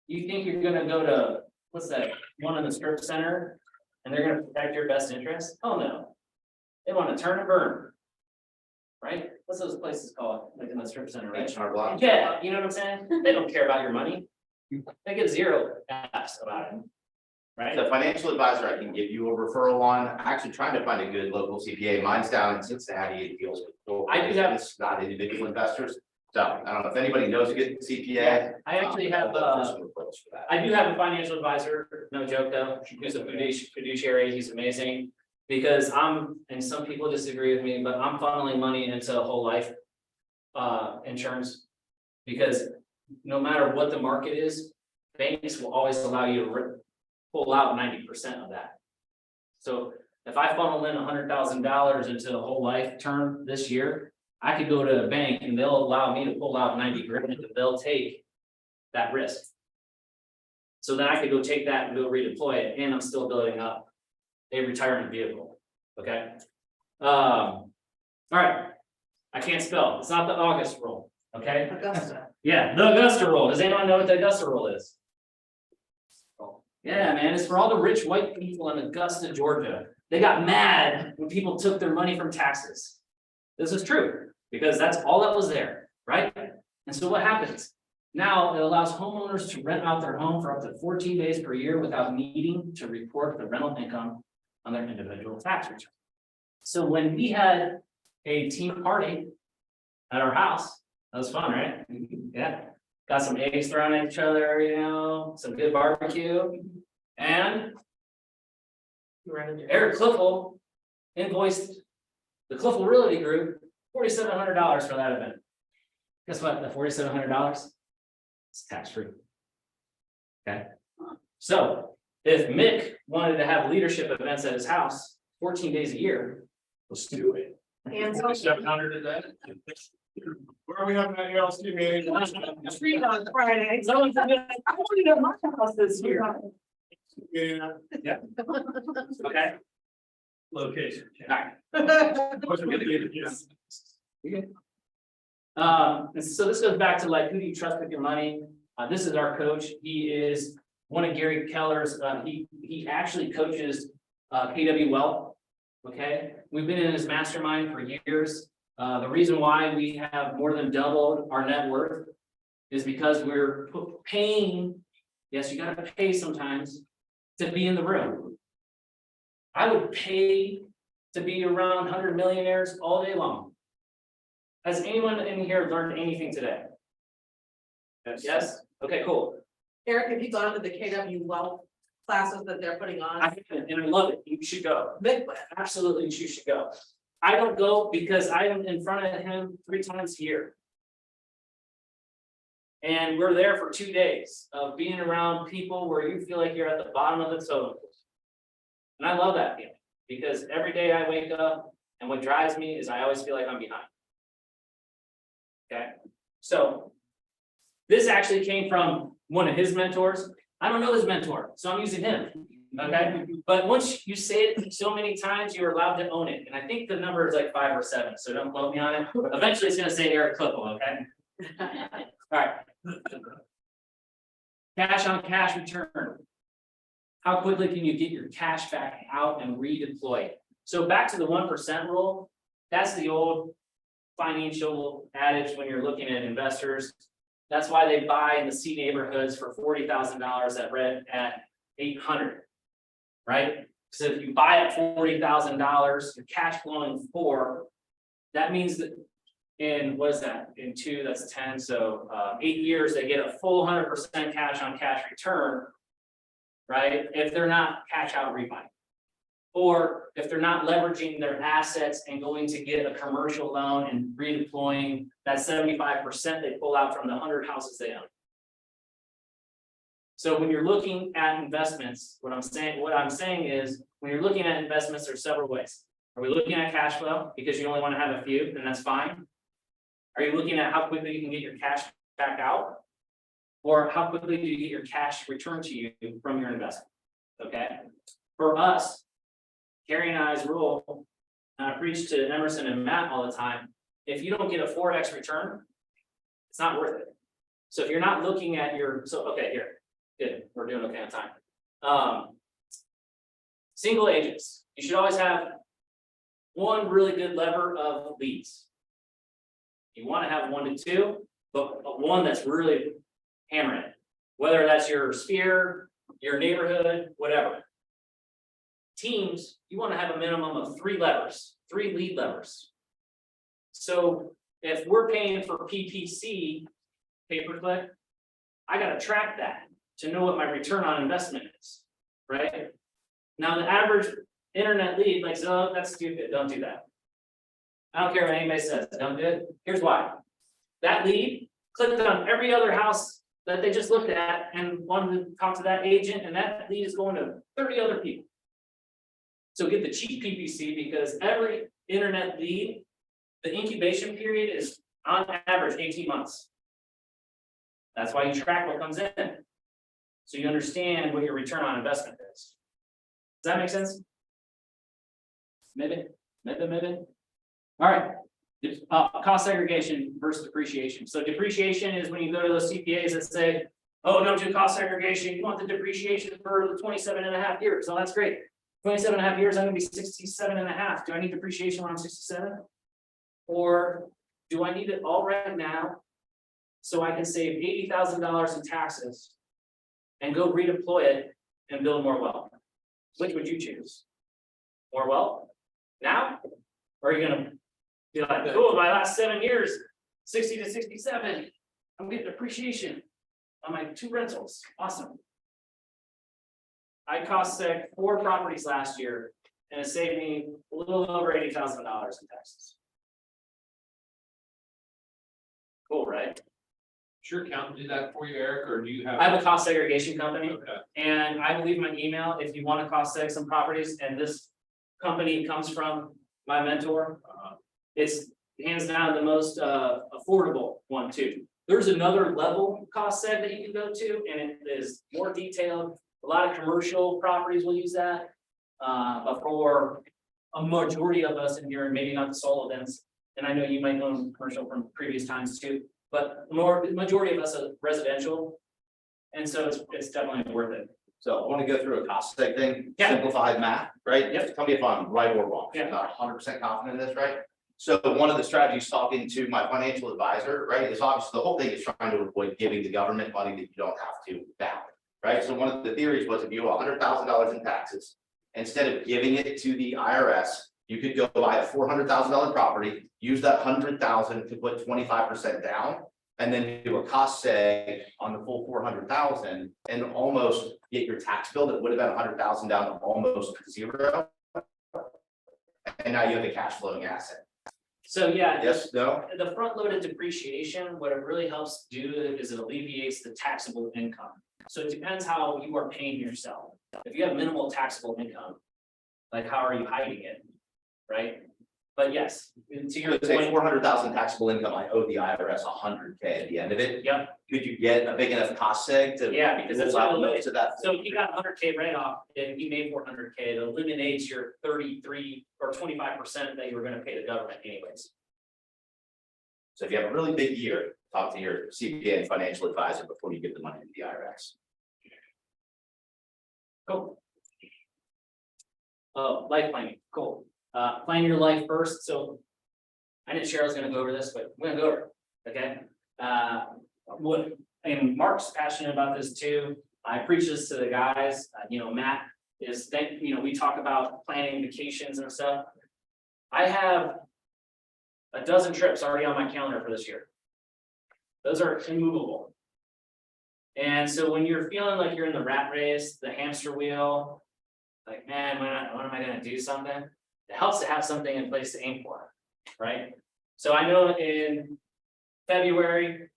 You think you're gonna go to, what's that, one in the strip center, and they're gonna protect your best interest? Oh, no. They wanna turn and burn. Right? What's those places called, like in the strip center, right? H&R Block. Yeah, you know what I'm saying? They don't care about your money. They get 0 F's about it. Right? The financial advisor I can give you a referral on, actually trying to find a good local CPA. Mine's down in Cincinnati. It deals with. I do have- It's not individual investors. So I don't know if anybody knows a good CPA. Yeah, I actually have, I'd love for some referrals for that. I do have a financial advisor, no joke though, who's a fiduciary, he's amazing. Because and some people disagree with me, but I'm funneling money into a whole life insurance. Because no matter what the market is, banks will always allow you to pull out 90% of that. So if I funnel in $100,000 into a whole life term this year, I could go to a bank and they'll allow me to pull out 90 grand and they'll take that risk. So then I could go take that and go redeploy it, and I'm still building up a retirement vehicle, okay? All right, I can't spell, it's not the August rule, okay? Augusta. Yeah, the Augusta rule, does anyone know what the Augusta rule is? Yeah, man, it's for all the rich white people in Augusta, Georgia. They got mad when people took their money from taxes. This is true, because that's all that was there, right? And so what happens? Now it allows homeowners to rent out their home for up to 14 days per year without needing to report the rental income on their individual tax return. So when we had a team party at our house, that was fun, right? Yeah, got some eggs thrown at each other, you know, some good barbecue. And Eric Cliffel invoiced the Cliffel Realty Group $4,700 for that event. Guess what? The $4,700 is tax free. Okay, so if Mick wanted to have leadership events at his house 14 days a year, let's do it. And so 700 a day. Where are we having that LC meeting? street on Friday. Someone said, I wanted to have my house this year. Yeah. Okay, Location. all right. And so this goes back to like, who do you trust with your money? This is our coach. He is one of Gary Keller's, he actually coaches, KW Wealth. Okay, we've been in his mastermind for years. The reason why we have more than doubled our net worth is because we're paying, yes, you gotta pay sometimes to be in the room. I would pay to be around 100 millionaires all day long. Has anyone in here learned anything today? Yes? Okay, cool. Eric, have you gone to the KW Wealth classes that they're putting I on? haven't, and I love it. You should go. Mick, Absolutely, you should go. I don't go because I am in front of him 3 times a year. And we're there for 2 days of being around people where you feel like you're at the bottom of the totem pole. And I love that feeling, because every day I wake up and what drives me is I always feel like I'm behind. Okay, so this actually came from one of his mentors. I don't know his mentor, so I'm using him. Okay, but once you say it so many times, you're allowed to own it. And I think the number is like 5 or 7, so don't quote me on it. Eventually it's gonna say Eric Cliffel, okay? All right. Cash on cash return. How quickly can you get your cash back out and redeploy it? So back to the 1% rule, that's the old financial adage when you're looking at investors. That's why they buy in the C neighborhoods for $40,000 that rent at 800, right? So if you buy at $40,000, your cash flowing 4, that means that in, what is that? In 2, that's 10. So 8 years, they get a full 100% cash on cash return, right? If they're not cash out refi. Or if they're not leveraging their assets and going to get a commercial loan and redeploying that 75% they pull out from the 100 houses they own. So when you're looking at investments, what I'm saying is, when you're looking at investments, there's several ways. Are we looking at cash flow because you only want to have a few, then that's fine? Are you looking at how quickly you can get your cash back out? Or how quickly do you get your cash returned to you from your investment? Okay, for us, Carrie and I's rule, and I preach to Emerson and Matt all the time, if you don't get a 4x return, it's not worth it. So if you're not looking at your, okay, here, good, we're doing okay on time. Single agents, you should always have one really good lever of leads. You want to have 1 to 2, but one that's really hammering it, whether that's your sphere, your neighborhood, whatever. Teams, you want to have a minimum of 3 levers, 3 lead levers. So if we're paying for PPC, pay-per-click, I got to track that to know what my return on investment is, right? Now the average internet lead, like, oh, that's stupid, don't do that. I don't care what anybody says, don't do it. Here's why. That lead clicked on every other house that they just looked at and wanted to talk to that agent, and that lead is going to 30 other people. So get the cheap PPC because every internet lead, the incubation period is on average 18 months. That's why you track what comes in. So you understand what your return on investment is. Does that make sense? Maybe. All right. Cost segregation versus depreciation. So depreciation is when you go to those CPAs that say, oh, don't do cost segregation, you want the depreciation for the 27.5 years. So that's great. 27.5 years, I'm gonna be 67.5. Do I need depreciation when I'm 67? Or do I need it all right now? So I can save $80,000 in taxes and go redeploy it and build more wealth. Which would you choose? More wealth now? Or are you gonna be like, cool, my last 7 years, 60 to 67, I'm getting depreciation on my 2 rentals, awesome. I cost seg 4 properties last year and it saved me a little over $80,000 in taxes. Cool, right? Sure, accountant do that for you, Eric, or do you have? I have a cost segregation company. Okay. And I will leave my email if you want to cost seg some properties, and this company comes from my mentor. It's hands down the most affordable one too. There's another level cost seg that you can go to, and it is more detailed. A lot of commercial properties will use that. But for a majority of us in here, and maybe not the solo events, and I know you might own commercial from previous times too, but majority of us are residential. And so it's definitely worth it. So I want to go through a cost seg thing, Yeah. simplified math, right? Yep. Tell me if I'm right or wrong. Yeah. I'm not 100% confident in this, right? So one of the strategies talking to my financial advisor, right, is obviously the whole thing is trying to avoid giving the government money that you don't have to back, right? So one of the theories was if you owe $100,000 in taxes, instead of giving it to the IRS, you could go buy a $400,000 property, use that 100,000 to put 25% down, and then do a cost seg on the full 400,000 and almost get your tax bill that would have been 100,000 down to almost 0. And now you have a cash flowing asset. So yeah, Yes, no? the front loaded depreciation, what it really helps do is it alleviates the taxable income. So it depends how you are paying yourself. If you have minimal taxable income, like how are you hiding it? Right? But yes, to your Let's say point, 400,000 taxable income, I owe the IRS 100K at the end of it. yep, Could you get a big enough cost seg to? yeah, because that's rule out what most of that? so if you got 100K write-off and you made 400K, it eliminates your 33 or 25% that you were gonna pay the government anyways. So if you have a really big year, talk to your CPA and financial advisor before you give the money to the IRS. Cool. Life planning, cool. Plan your life first, so. I didn't share I was gonna go over this, but we're gonna go over it, okay? And Mark's passionate about this too. I preach this to the guys, Matt is, we talk about planning vacations and stuff. I have a dozen trips already on my calendar for this year. Those are immovable. And so when you're feeling like you're in the rat race, the hamster wheel, like, man, when am I gonna do something? It helps to have something in place to aim for, right? So I know in February,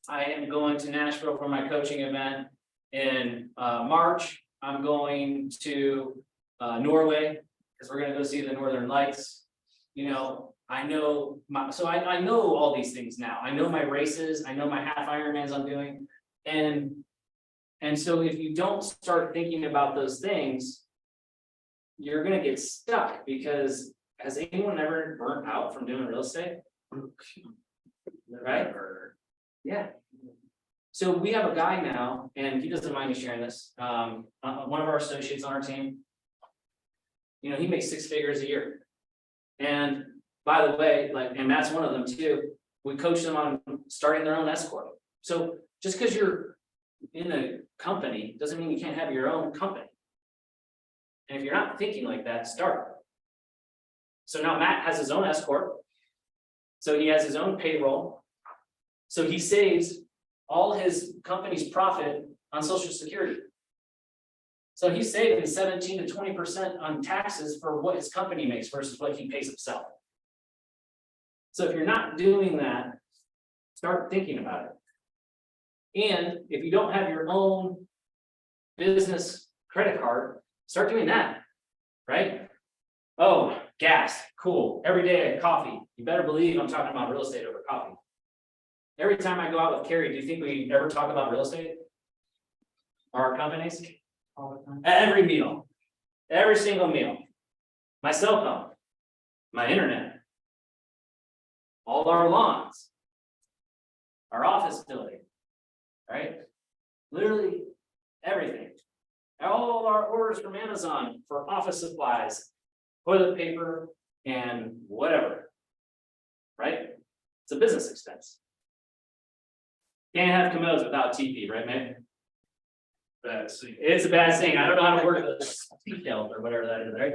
I am going to Nashville for my coaching event. In March, I'm going to Norway, because we're gonna go see the Northern Lights. I know I know all these things now. I know my races, I know my half Ironmans I'm doing. And so if you don't start thinking about those things, you're gonna get stuck, because has anyone ever burnt out from doing real estate? Right? Yeah. So we have a guy now, and he doesn't mind me sharing this, one of our associates on our team. He makes 6 figures a year. And by the way, and Matt's one of them too, we coach them on starting their own S corp. So just because you're in a company doesn't mean you can't have your own company. And if you're not thinking like that, start. So now Matt has his own S corp. So he has his own payroll. So he saves all his company's profit on Social Security. So he's saving 17 to 20% on taxes for what his company makes versus what he pays himself. So if you're not doing that, start thinking about it. And if you don't have your own business credit card, start doing that, right? Oh, gas, cool. Every day coffee. You better believe I'm talking about real estate over coffee. Every time I go out with Carrie, do you think we ever talk about real estate? Our companies? All the time. Every meal, every single meal. My cell phone, my internet. All our lawns. Our office building. Right? Literally everything. All of our orders from Amazon for office supplies, toilet paper, and whatever. Right? It's a business expense. Can't have commodes without TP, right, man? It's a bad thing. I don't know how to work the details or whatever that is, right?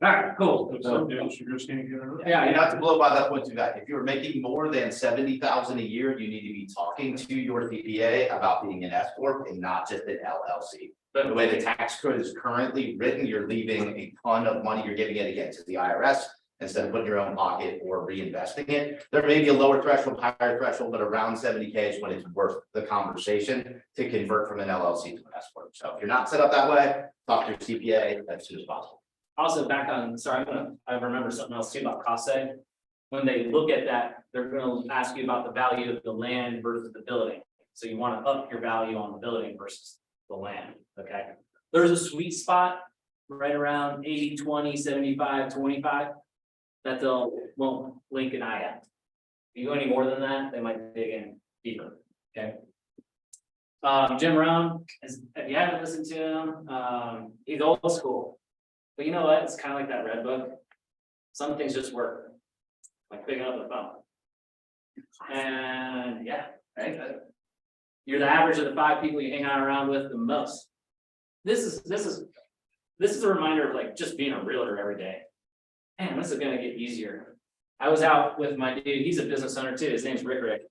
All right, cool. Some deals you're just gonna get rid of. Yeah, And not to blow by that point too, guys, if you're making more than 70,000 a year, you need to be talking to your CPA about being an S corp and not just an LLC. But the way the tax code is currently written, you're leaving a ton of money, you're giving it again to the IRS. Instead of putting your own pocket or reinvesting it, there may be a lower threshold, higher threshold, but around 70K is when it's worth the conversation to convert from an LLC to an S corp. So if you're not set up that way, talk to your CPA as soon as possible. Also back on, sorry, I remember something else too about cost seg. When they look at that, they're gonna ask you about the value of the land versus the building. So you wanna up your value on the building versus the land, okay? There's a sweet spot right around 80, 20, 75, 25. That won't blink an eye at. If you go any more than that, they might dig in deeper, okay? Jim Rohn, if you haven't listened to him, he's old school. But you know what? It's kind of like that red book. Some things just work, like picking up the phone. And yeah, right. You're the average of the 5 people you hang out around with the most. This is a reminder of like just being a realtor every day. Man, this is gonna get easier. I was out with my dude. He's a business owner too. His name's Rick.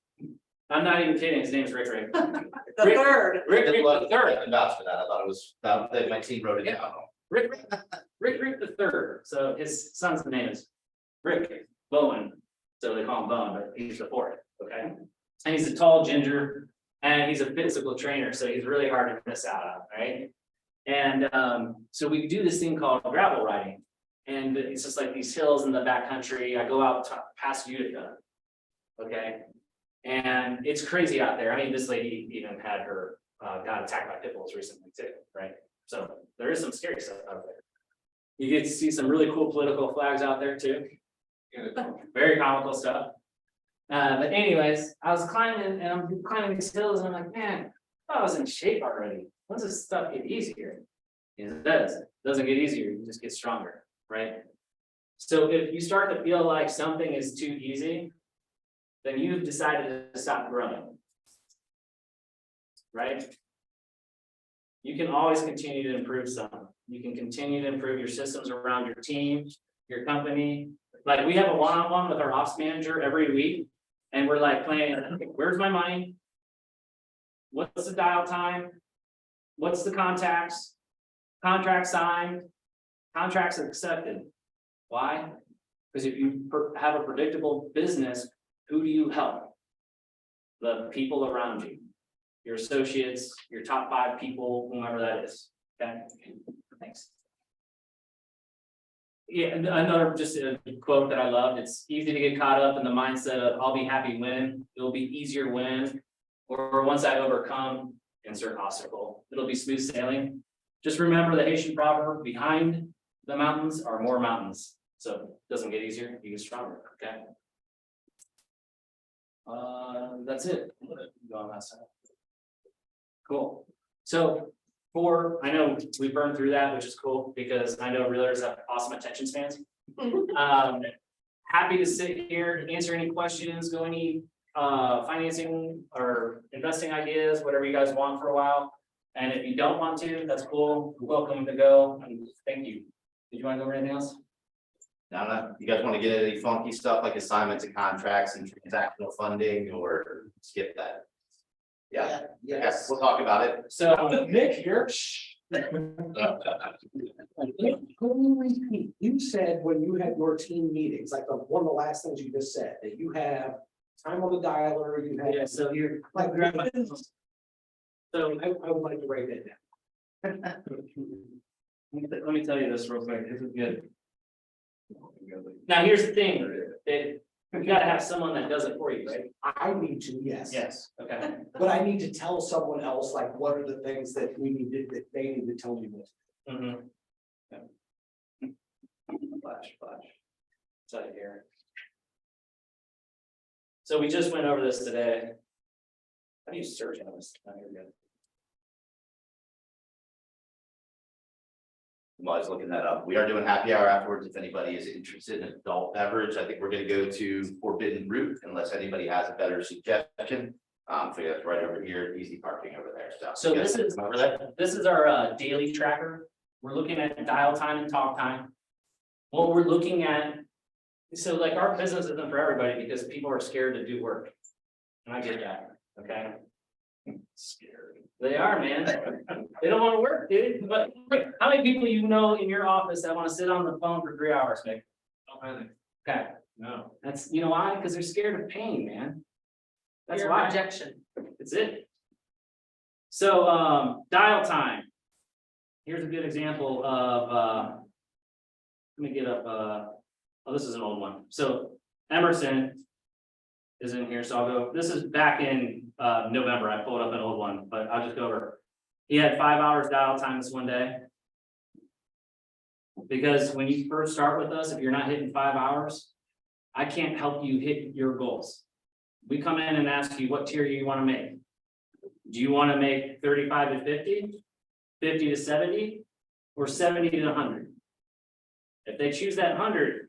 I'm not even kidding. His name's Rick. The third. Rick the third. And that's for that, I thought it was, that my team wrote it down. Rick the third. So his son's name is Rick Bowen. So they call him Bowen, but he's the fourth. Okay. And he's a tall ginger and he's a physical trainer. So he's really hard to miss out on, right? And so we do this thing called gravel riding. And it's just like these hills in the backcountry. I go out past Utica. Okay. And it's crazy out there. I mean, this lady even had her got attacked by pit bulls recently too, right? So there is some scary stuff out there. You get to see some really cool political flags out there too. Very comical stuff. But anyways, I was climbing and I'm climbing these hills and I'm like, man, I was in shape already. Once this stuff get easier? It does. It doesn't get easier, you just get stronger, right? So if you start to feel like something is too easy, then you've decided to stop growing. Right? You can always continue to improve some. You can continue to improve your systems around your team, your company. Like we have a one-on-one with our ops manager every week, and we're like playing, where's my money? What's the dial time? What's the contacts? Contract signed, contracts accepted. Why? Because if you have a predictable business, who do you help? The people around you, your associates, your top 5 people, whomever that is. Okay, thanks. Yeah, and another just a quote that I loved. It's easy to get caught up in the mindset of I'll be happy when. It'll be easier when, or once I overcome insert obstacle, it'll be smooth sailing. Just remember the Haitian proverb: behind the mountains are more mountains. So it doesn't get easier, you get stronger. Okay. That's it. Go on that side. Cool. So I know we burned through that, which is cool because I know realtors have awesome attention spans. Happy to sit here, answer any questions, go any financing or investing ideas, whatever you guys want for a while. And if you don't want to, that's cool. You're welcome to go. And thank you. Did you want to go over anything else? Now, you guys want to get any funky stuff like assignments and contracts and transactional funding, or skip that? Yeah, yes, we'll talk about it. So Nick here. You said when you had your team meetings, like one of the last things you just said, that you have time on the dialer, you have. yeah, so you're Like, so I would like to write that down. let me tell you this real quick. This is good. Now, here's the thing, that you gotta have someone that does it for you, right? I need to, yes. Yes, okay. But I need to tell someone else, like, what are the things that we need to, that they need to tell me what. Mhm. Flash. It's out of here. So we just went over this today. How do you search on this? Oh, here we go. While I was looking that up, we are doing happy hour afterwards. If anybody is interested in adult beverage, I think we're gonna go to Forbidden Root unless anybody has a better suggestion. So that's right over here, easy parking over there, So you guys this is- come over there. This is our daily tracker. We're looking at dial time and talk time. What we're looking at, so like our business isn't for everybody because people are scared to do work. And I get that, okay? Scared. They are, man. They don't want to work, dude. But how many people you know in your office that want to sit on the phone for 3 hours, Nick? Okay, No. that's, you know why? Because they're scared of pain, man. That's Fear of why. rejection. That's it. So, dial time. Here's a good example of, let me get up, oh, this is an old one. So Emerson is in here, so I'll go, this is back in, November. I pulled up an old one, but I'll just go over. He had 5 hours dial time this one day. Because when you first start with us, if you're not hitting 5 hours, I can't help you hit your goals. We come in and ask you what tier you want to make. Do you want to make 35 to 50, 50 to 70, or 70 to 100? If they choose that 100,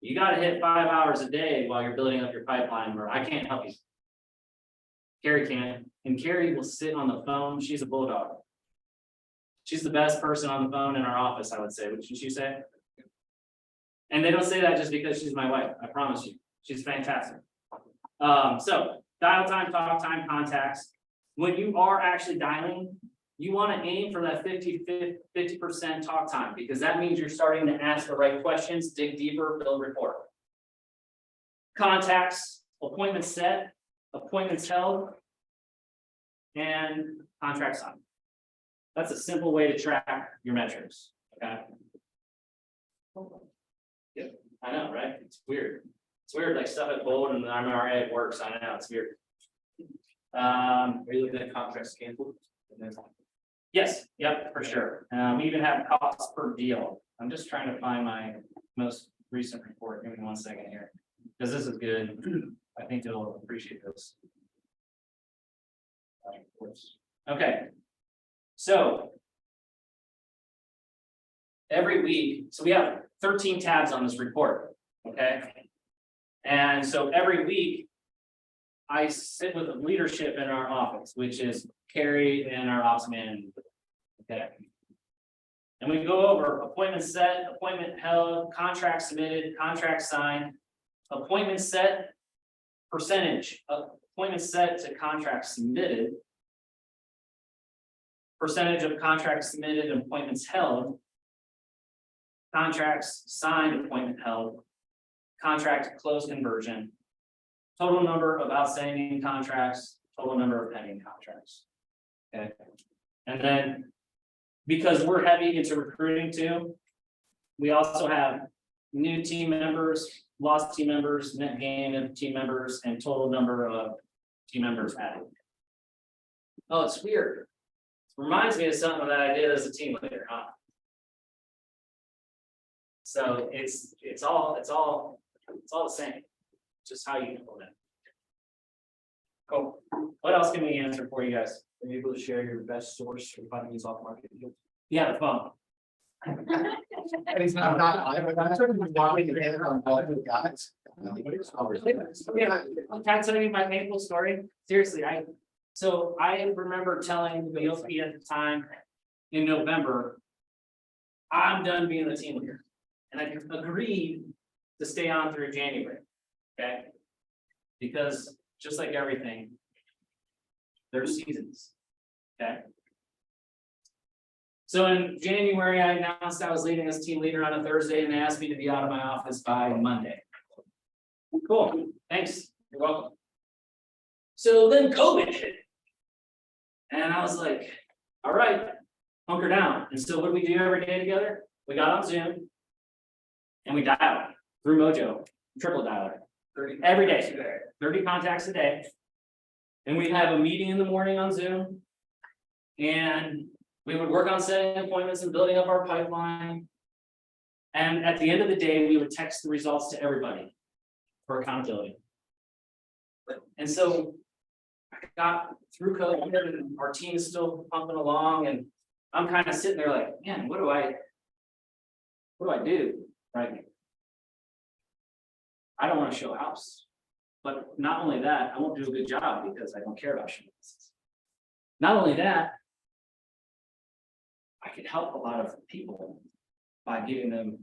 you got to hit 5 hours a day while you're building up your pipeline, or I can't help you. Carrie can, and Carrie will sit on the phone. She's a bulldog. She's the best person on the phone in our office, I would say. Wouldn't you say? And they don't say that just because she's my wife. I promise you, she's fantastic. So dial time, talk time, contacts. When you are actually dialing, you want to aim for that 50% talk time, because that means you're starting to ask the right questions, dig deeper, build rapport. Contacts, appointments set, appointments held, and contract signed. That's a simple way to track your metrics, okay? Yep, I know, right? It's weird. It's weird, like stuff at Bold and the MRA works, I know, it's weird. Are you looking at contracts canceled? Yes, yep, for sure. We even have costs per deal. I'm just trying to find my most recent report. Give me 1 second here. Because this is good. I think they'll appreciate this. Okay. So every week, so we have 13 tabs on this report, okay? And so every week, I sit with the leadership in our office, which is Carrie and our ops manager. Okay. And we go over appointment set, appointment held, contract submitted, contract signed, appointment set, percentage, appointment set to contract submitted, percentage of contracts submitted and appointments held, contracts signed, appointment held, contract close conversion, total number of outstanding contracts, total number of pending contracts. Okay, and then because we're heavy into recruiting too, we also have new team members, lost team members, net gain of team members, and total number of team members added. Oh, it's weird. It reminds me of something that I did as a team leader, huh? So it's all the same, just how you implement. Cool. What else can we answer for you guys? Are you able to share your best source for finding these off market deals? Yeah, the phone. I'm certainly wanting to hit on all the guys. Yeah, can I tell you my painful story? Seriously, so I remember telling the OP at the time in November, I'm done being the team leader. And I agreed to stay on through January, okay? Because just like everything, there's seasons, okay? So in January, I announced I was leaving as team leader on a Thursday, and they asked me to be out of my office by Monday. Cool, thanks, you're welcome. So then COVID hit. And I was like, all right, hunker down. And so what do we do every day together? We got on Zoom. And we dial through Mojo, triple dialer, every day, 30 contacts a day. And we'd have a meeting in the morning on Zoom. And we would work on setting appointments and building up our pipeline. And at the end of the day, we would text the results to everybody for accountability. And so I got through COVID and our team is still pumping along and I'm kind of sitting there like, man, what do I do? Right? I don't want to show a house. But not only that, I won't do a good job because I don't care about showing houses. Not only that, I could help a lot of people by giving them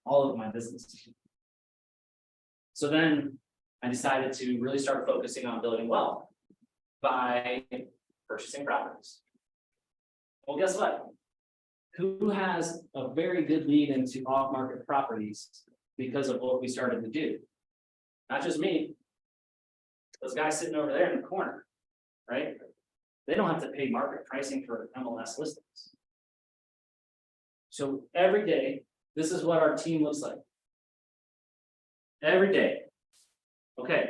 all of my business. So then I decided to really start focusing on building wealth by purchasing properties. Well, guess what? Who has a very good lead into off-market properties because of what we started to do? Not just me. Those guys sitting over there in the corner, right? They don't have to pay market pricing for MLS listings. So every day, this is what our team looks like. Every day. Okay,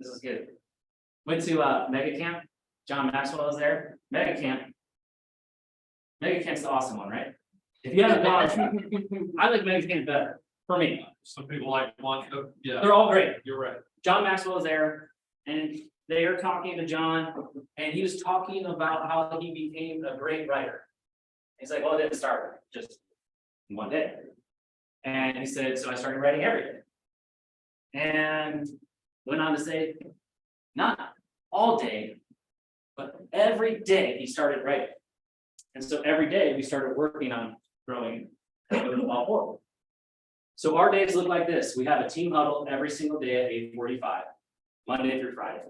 this is good. Went to Mega Camp. John Maxwell was there. Mega Camp's the awesome one, right? If you haven't gone, I like Mega Camp better for me. Some people like Monaco, yeah, They're all great. you're right. John Maxwell was there, and they are talking to John, and he was talking about how he became a great writer. He's like, well, it didn't start just in one day. And he said, so I started writing every day. And went on to say, not all day, but every day he started writing. And so every day we started working on growing the ball forward. So our days look like this. We have a team huddle every single day at 8:45, Monday through Friday.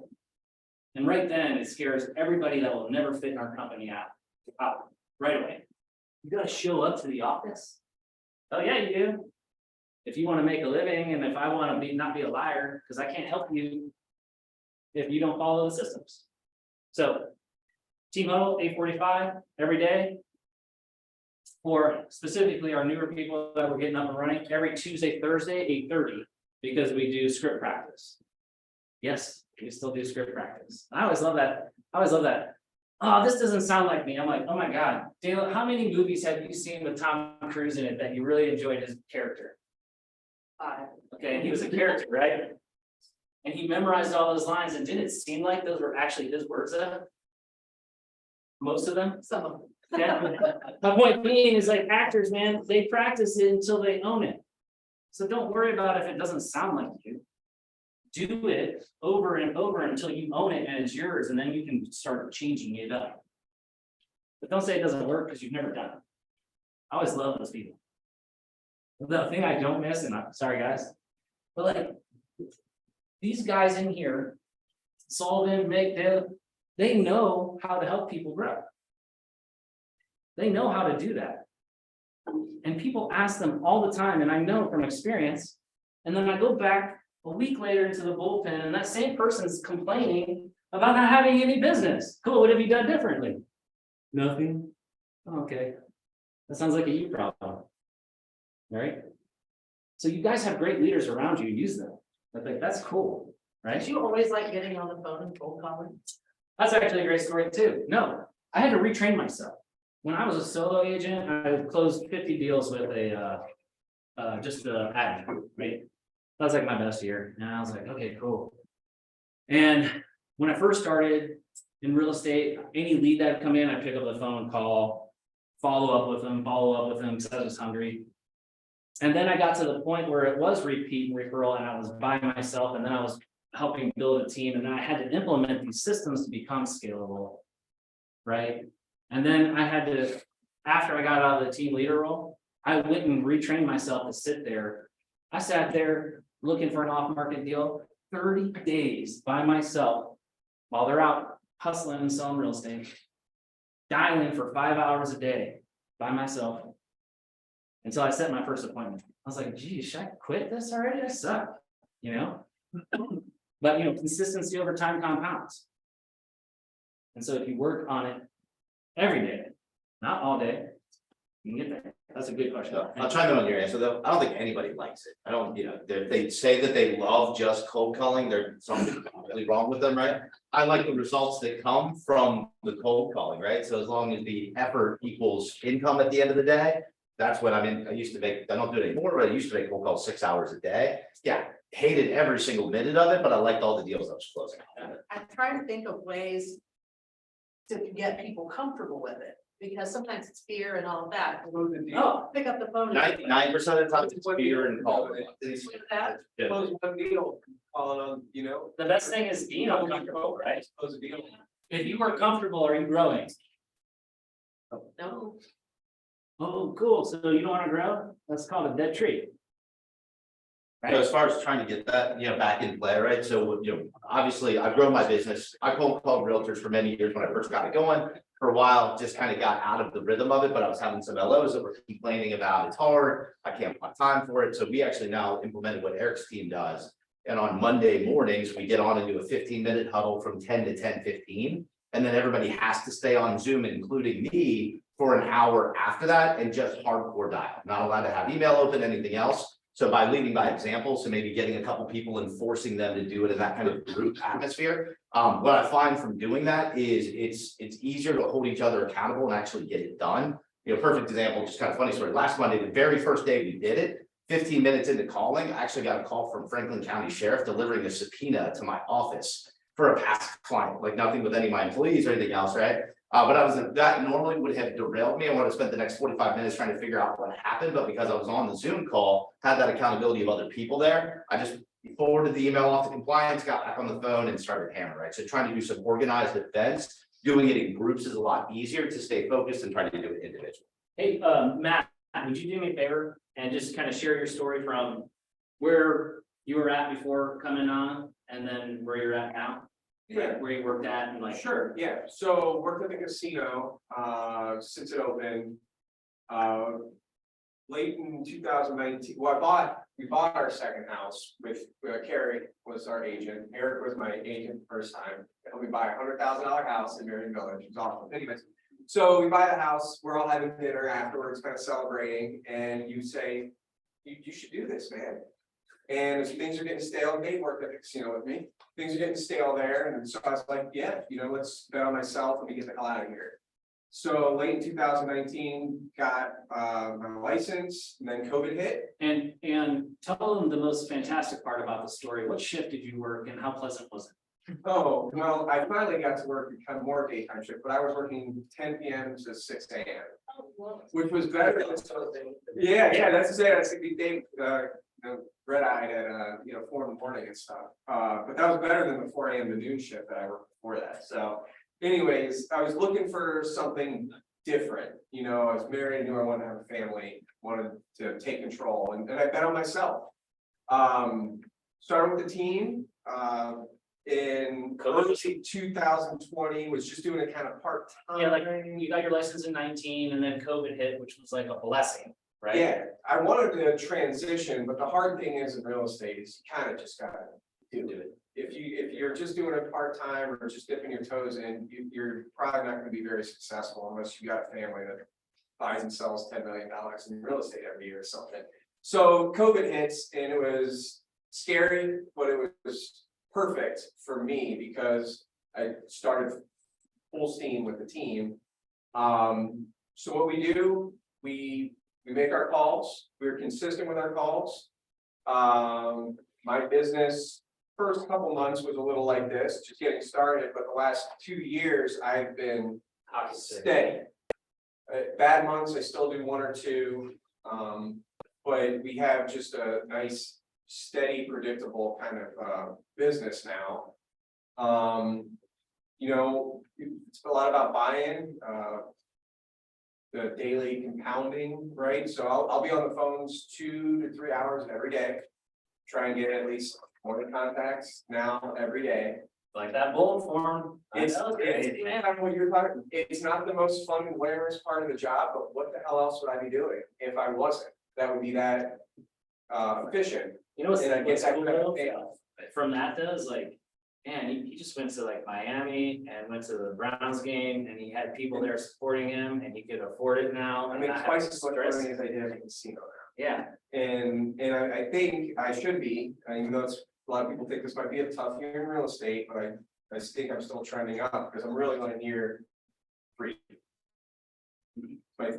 And right then it scares everybody that will never fit in our company out right away. You gotta show up to the office. Oh yeah, you do. If you want to make a living and if I want to not be a liar, because I can't help you if you don't follow the systems. So team huddle 8:45 every day. For specifically our newer people that we're getting up and running every Tuesday, Thursday, 8:30, because we do script practice. Yes, we still do script practice. I always love that. Oh, this doesn't sound like me. I'm like, oh my God, Dale, how many movies have you seen with Tom Cruise in it that you really enjoyed his character? Okay, and he was a character, right? And he memorized all those lines, and didn't it seem like those were actually his words? Most of them? Some of them. Yeah. My point being is like actors, man, they practice it until they own it. So don't worry about if it doesn't sound like you. Do it over and over until you own it and it's yours, and then you can start changing it up. But don't say it doesn't work because you've never done it. I always love those people. The thing I don't miss, and I'm sorry guys, but like these guys in here, Sullivan, Mick, they know how to help people grow. They know how to do that. And people ask them all the time, and I know from experience, and then I go back a week later into the bullpen, and that same person's complaining about not having any business. Cool, what have you done differently? Nothing. Okay. That sounds like a you problem. Right? So you guys have great leaders around you, use them. Like that's cool, right? Did you always like getting on the phone and cold calling? That's actually a great story too. No, I had to retrain myself. When I was a solo agent, I closed 50 deals with just the admin, right? That was like my best year. And I was like, okay, cool. And when I first started in real estate, any lead that would come in, I'd pick up the phone, call, follow up with them because I was hungry. And then I got to the point where it was repeat and referral, and I was by myself, and then I was helping build a team, and then I had to implement these systems to become scalable, right? And then I had to, after I got out of the team leader role, I went and retrained myself to sit there. I sat there looking for an off-market deal 30 days by myself while they're out hustling and selling real estate, dialing for 5 hours a day by myself until I set my first appointment. I was like, geez, should I quit this already? I suck, you know? But you know, consistency over time compounds. And so if you work on it every day, not all day, You can get there. That's a good question. I'll chime in on your answer though. I don't think anybody likes it. I don't, they say that they love just cold calling. There's something really wrong with them, right? I like the results that come from the cold calling, right? So as long as the effort equals income at the end of the day, that's what I used to make, I don't do it anymore, but I used to make cold calls 6 hours a day. Yeah, hated every single minute of it, but I liked all the deals I was closing. I try to think of ways to get people comfortable with it, because sometimes it's fear and all of that. Oh, pick up the phone. 99% of the time it's fear and call. With that, Yeah. Close one deal, calling on, you know. The best thing is being uncomfortable, right? Close a deal. If you are comfortable, are you growing? no, Oh, cool. So you don't want to grow? That's called a dead tree. So as far as trying to get that, back in play, right? So, obviously I've grown my business. I cold called realtors for many years when I first got it going. For a while, just kind of got out of the rhythm of it, but I was having some LOs that were complaining about it's hard. I can't find time for it. So we actually now implemented what Eric's team does. And on Monday mornings, we get on and do a 15-minute huddle from 10 to 10:15. And then everybody has to stay on Zoom, including me, for an hour after that and just hardcore dial. Not allowed to have email open, anything else. So by leading by example, so maybe getting a couple people and forcing them to do it in that kind of group atmosphere. What I find from doing that is it's easier to hold each other accountable and actually get it done. Perfect example, just kind of funny story. Last Monday, the very first day we did it, 15 minutes into calling, I actually got a call from Franklin County Sheriff delivering a subpoena to my office for a past client, like nothing with any of my employees or anything else, right? But that normally would have derailed me. I would have spent the next 45 minutes trying to figure out what happened, but because I was on the Zoom call, had that accountability of other people there, I just forwarded the email off to compliance, got back on the phone and started hammering, right? So trying to do some organized events, doing it in groups is a lot easier to stay focused and trying to do it individually. Hey, Matt, would you do me a favor and just kind of share your story from where you were at before coming on and then where you're at now? Yeah. Where you worked at and like. Sure, yeah, so worked at the casino, since it opened. Late in 2019, well, we bought our second house with, Carrie was our agent, Eric was my agent the first time. Helped me buy $100,000 house in Marion Village, it was awesome, anyways. So we buy the house, we're all having dinner afterwards, kind of celebrating, and you say, you should do this, man. And as things are getting stale, Dave worked at the casino with me, things are getting stale there, and so I was like, yeah, let's bet on myself, let me get the hell out of here. So late in 2019, got my license, and then COVID hit. And tell them the most fantastic part about the story. What shift did you work and how pleasant was it? Oh, well, I finally got to work kind of more daytime shift, but I was working 10 PM to 6 AM. Oh, well. Which was better than yeah, that's to say, that's a good day, red-eyed at 4 in the morning and stuff. But that was better than the 4 AM to noon shift that I worked before that. So anyways, I was looking for something different. I was married, knew I wanted to have a family, wanted to take control, and I bet on myself. Started with the team, in early 2020, was just doing it kind of part-time. Yeah, like you got your license in 19 and then COVID hit, which was like a blessing, right? Yeah, I wanted to transition, but the hard thing is in real estate is you kind of just gotta do it. If you're just doing it part-time or just dipping your toes in, you're probably not gonna be very successful unless you got a family that buys and sells $10 million in real estate every year or something. So COVID hits and it was scary, but it was perfect for me because I started full steam with the team. So what we do, we make our calls, we're consistent with our calls. My business, first couple months was a little like this, just getting started, but the last 2 years I've been steady. Bad months, I still do 1 or 2, but we have just a nice, steady, predictable kind of business now. It's a lot about buying, the daily compounding, right? So I'll be on the phones 2 to 3 hours every day, try and get at least 20 contacts now every day. Like that bullet form. It's not the most fun and glamorous part of the job, but what the hell else would I be doing if I wasn't? That would be that efficient. What's And I guess I cool would have though? payoff. From that does like, And he just went to like Miami and went to the Browns game and he had people there supporting him and he could afford it now. I and make not have twice to as much stress. money as I did at a casino now. Yeah, And I think I should be, even though it's, a lot of people think this might be a tough year in real estate, but I think I'm still trending up, because I'm really going near 3.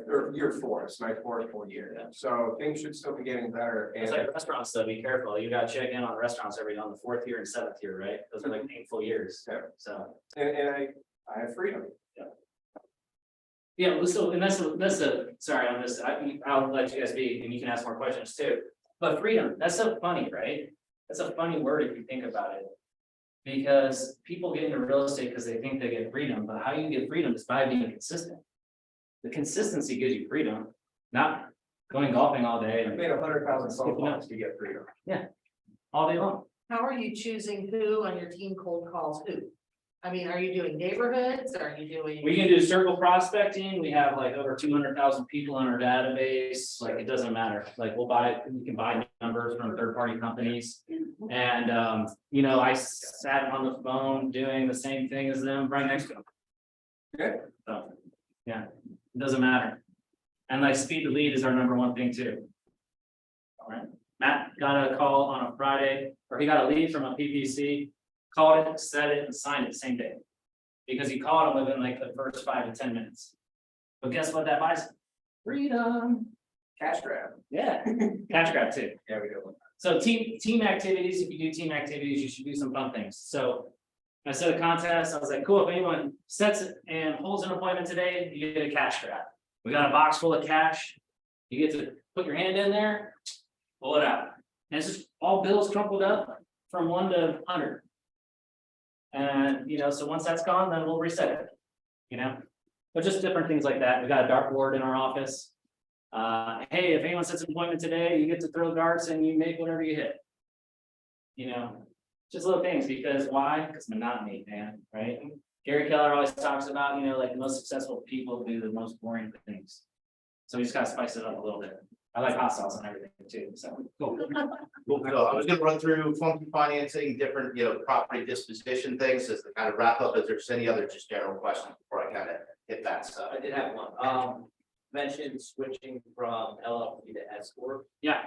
Or year 4, it's my 4th full year, so things should still be getting better, it's and like restaurants though, be careful, you gotta check in on restaurants on the 4th year and 7th year, right? Those are like painful years, Yeah. so. I have freedom. Yeah, well, so, and that's sorry, on this, I'll let you guys be, and you can ask more questions too. But freedom, that's so funny, right? That's a funny word if you think about it. Because people get into real estate because they think they get freedom, but how you get freedom is by being consistent. The consistency gives you freedom, not going golfing all day I and made 100,000 phone calls to get freedom. all day long. How are you choosing who on your team cold calls who? I mean, are you doing neighborhoods? Are you doing? We can do circle prospecting. We have like over 200,000 people in our database. Like, it doesn't matter. Like, we can buy numbers from third-party companies. And, you know, I sat on the phone doing the same thing as them right next to them. Okay. So, yeah, it doesn't matter. And like speed to lead is our number one thing too. All right, Matt got a call on a Friday, or he got a lead from a PPC, called it, set it, and signed it the same day. Because he called him within like the first 5 to 10 minutes. But guess what that buys? Freedom. Cash grab. Yeah, cash grab too. Yeah, we go. So team activities, if you do team activities, you should do some fun things. So I set a contest. I was like, cool, if anyone sets it and holds an appointment today, you get a cash grab. We got a box full of cash. You get to put your hand in there, pull it out. And it's just all bills crumpled up from 1 to 100. And, you know, so once that's gone, then we'll reset it, you know, but just different things like that. We got a dartboard in our office. Hey, if anyone sets an appointment today, you get to throw darts and you make whatever you hit. You know, just little things, because why? Because monotony, man, right? Gary Keller always talks about, you know, like the most successful people do the most boring things. So we just gotta spice it up a little bit. I like hot sauce and everything too, so. Cool. Cool. So I was gonna run through funky financing, different, you know, property disposition things as to kind of wrap up. If there's any other just general questions before I kind of hit that stuff. I did have one, mentioned switching from LLP to S corp. Yeah,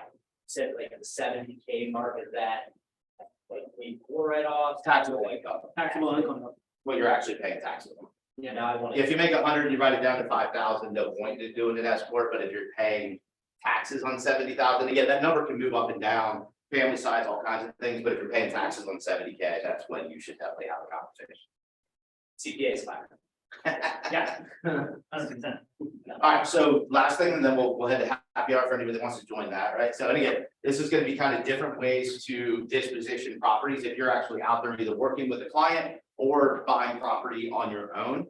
Said like the 70K mark, is that like we pour write-offs? Taxable income, taxable income. what you're actually paying taxes on. Yeah, now I want If you make 100, you write it down to 5,000, no point in doing it as sport, but if you're paying taxes on 70,000, again, that number can move up and down, family size, all kinds of things, but if you're paying taxes on 70K, that's when you should definitely have a conversation. CPA is fine. Yeah. 100%. All right, so last thing, and then we'll head to happy hour for anybody that wants to join that, right? So, and again, this is gonna be kind of different ways to disposition properties if you're actually out there either working with a client or buying property on your own.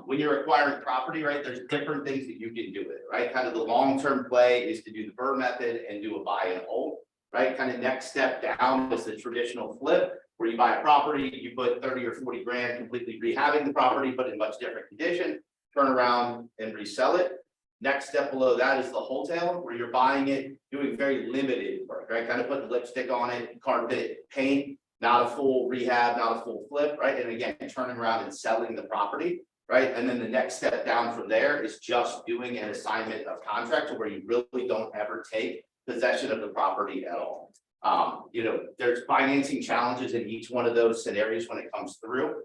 When you're acquiring property, right, there's different things that you can do with it, right? Kind of the long-term play is to do the BRRRR method and do a buy and hold, right? Kind of next step down is the traditional flip, where you buy a property, you put 30 or 40 grand completely rehabbing the property, but in much different condition, turn around and resell it. Next step below that is the wholesale, where you're buying it, doing very limited work, right? Kind of putting lipstick on it, carpet, paint, not a full rehab, not a full flip, right? And again, turning around and selling the property, right? And then the next step down from there is just doing an assignment of contract to where you really don't ever take possession of the property at all. You know, there's financing challenges in each one of those scenarios when it comes through.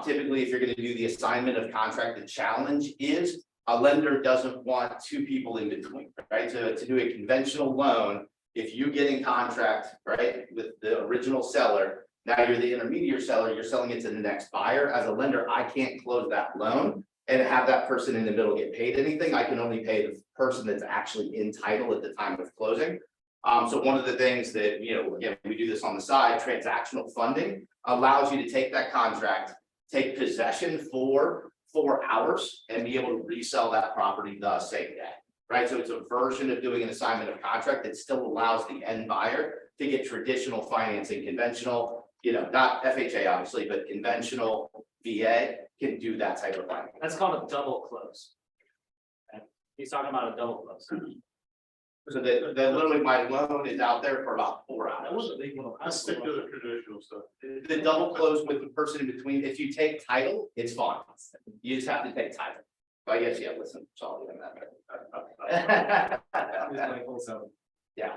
Typically, if you're going to do the assignment of contract, the challenge is a lender doesn't want 2 people in between, right? To do a conventional loan, if you get in contract, right, with the original seller, now you're the intermediate seller, you're selling it to the next buyer. As a lender, I can't close that loan and have that person in the middle get paid anything. I can only pay the person that's actually in title at the time of closing. So one of the things that, you know, again, we do this on the side, transactional funding allows you to take that contract, take possession for 4 hours and be able to resell that property the same day, right? So it's a version of doing an assignment of contract that still allows the end buyer to get traditional financing, conventional, you know, not FHA obviously, but conventional VA can do that type of financing. That's called a double close. Okay? He's talking about a double close. So that literally my loan is out there for about 4 hours. Let's stick to the traditional stuff. The double close with the person in between, if you take title, it's fine. You just have to take title. I guess, yeah, listen, sorry on that. Yeah.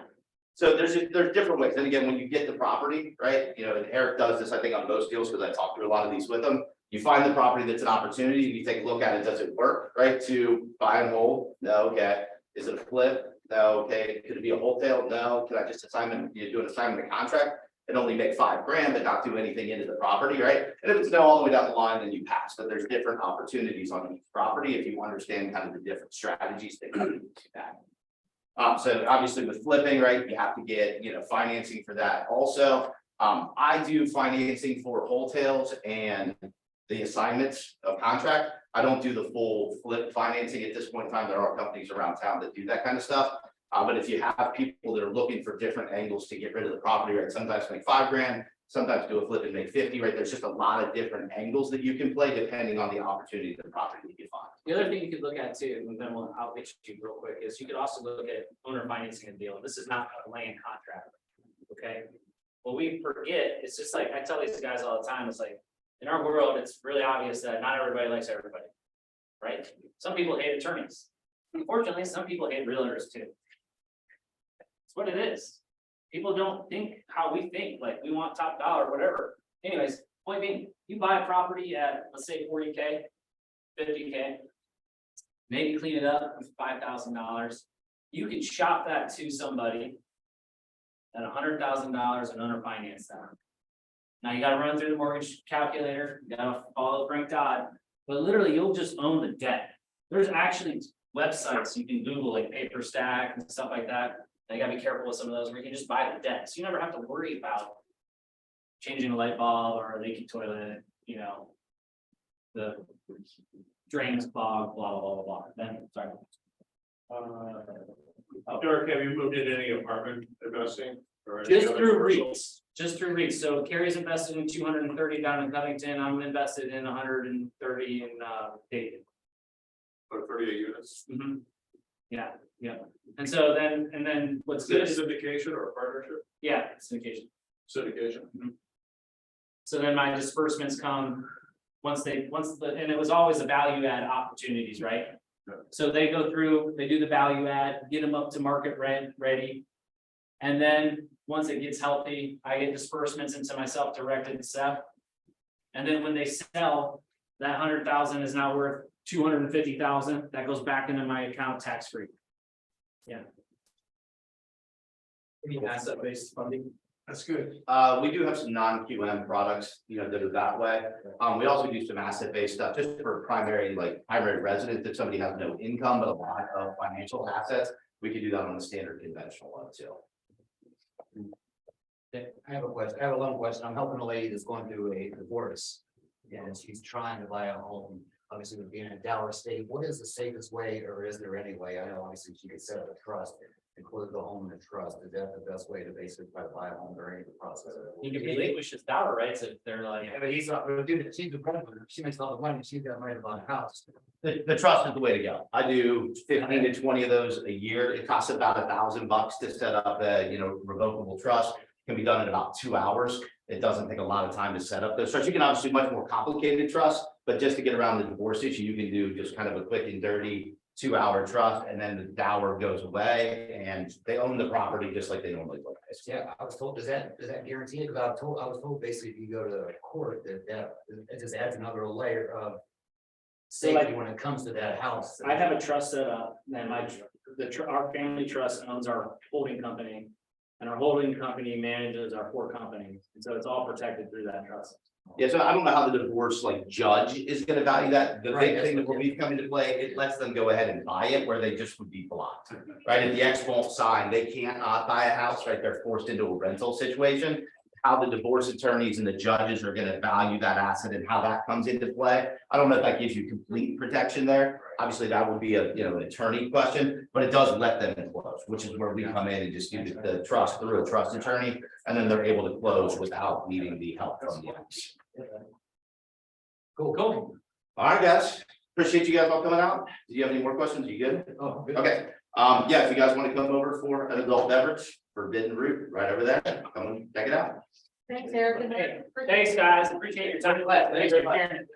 So there's different ways. And again, when you get the property, right, you know, and Eric does this, I think, on most deals, because I talked through a lot of these with him. You find the property that's an opportunity, you take a look at it, does it work, right? To buy and hold? No, okay. Is it a flip? No, okay. Could it be a wholesale? No. Can I just do an assignment of contract and only make $5,000 but not do anything into the property, right? And if it's no all the way down the line, then you pass. But there's different opportunities on each property if you understand kind of the different strategies that come into that. So obviously with flipping, right, you have to get, you know, financing for that also. I do financing for wholesales and the assignments of contract. I don't do the full flip financing at this point in time. There are companies around town that do that kind of stuff. But if you have people that are looking for different angles to get rid of the property, right, sometimes make $5,000, sometimes do a flip and make 50, right? There's just a lot of different angles that you can play depending on the opportunity of the property that you find. The other thing you could look at too, and then I'll pitch you real quick, is you could also look at owner financing a deal. This is not a land contract. Okay. What we forget, it's just like I tell these guys all the time, it's like in our world, it's really obvious that not everybody likes everybody. Right? Some people hate attorneys. Unfortunately, some people hate realtors too. It's what it is. People don't think how we think, like we want top dollar, whatever. Anyways, point being, you buy a property at, let's say 40K, 50K, maybe clean it up with $5,000. You can shop that to somebody at $100,000 and owner finance that. Now you gotta run through the mortgage calculator, you gotta follow Frank Dodd, but literally you'll just own the debt. There's actually websites you can Google like Paper Stack and stuff like that. You gotta be careful with some of those where you can just buy the debt. So you never have to worry about changing a light bulb or a leaky toilet, you know, the drains clogged, blah, blah, blah, blah. Then, sorry. Derek, have you moved into any apartment investing? Or any Just other through commercial? REITs, So Carrie's invested in 230 down in Covington, I'm invested in 130 in Dayton. Or 38 units? Mhm. Yeah, yeah. And so then what's Is good it is, syndication or a partnership? yeah, syndication. Syndication. So then my disbursements come and it was always the value add opportunities, right? Yeah. So they go through, they do the value add, get them up to market rent ready. And then once it gets healthy, I get disbursements into my self-directed SEP. And then when they sell, that 100,000 is now worth 250,000. That goes back into my account tax free. Yeah. Any asset-based funding? That's good. We do have some non-QM products, you know, that are that way. We also do some asset-based stuff just for primary residents. If somebody has no income, but a lot of financial assets, we could do that on a standard conventional one too. I have a question, I have a long question. I'm helping a lady that's going through a divorce. And she's trying to buy a home, obviously with being in Dallas State. What is the safest way, or is there any way? I know obviously she could set up a trust, include the home in a trust. Is that the best way to basically try to buy a home during the process? You can relinquish his dower rights if they're like. Yeah, but he's not, dude, she's the breadwinner. She makes all the money. She's got money to buy a house. The trust is the way to go. I do 15 to 20 of those a year. It costs about $1,000 to set up a, you know, revocable trust. Can be done in about 2 hours. It doesn't take a lot of time to set up those trusts. You can obviously do much more complicated trust, but just to get around the divorce issue, you can do just kind of a quick and dirty 2-hour trust, and then the dower goes away and they own the property just like they normally would. Yeah, I was told, does that guarantee it? Because I was told basically if you go to the court that it just adds another layer of safety when it comes to that house. I have a trust set up, and our family trust owns our holding company. And our holding company manages our 4 companies, and so it's all protected through that trust. Yeah, so I don't know how the divorce judge is gonna value that. The Right, big thing that will be coming into play, it lets them go ahead and buy it where they just would be blocked. Right, if the ex won't sign, they can't buy a house, right, they're forced into a rental situation. How the divorce attorneys and the judges are gonna value that asset and how that comes into play. I don't know if that gives you complete protection there. Obviously, that would be an attorney question, but it does let them close, which is where we come in and just do the trust through a trust attorney. And then they're able to close without needing the help from the ex. Cool. All right, guys, appreciate you guys all coming out. Do you have any more questions? You good? Oh, good. Okay, Yeah, if you guys want to come over for an adult beverage, Forbidden Root, right over there, come and check it out. Thanks, Eric. Thanks, guys, appreciate your time. Thanks for sharing.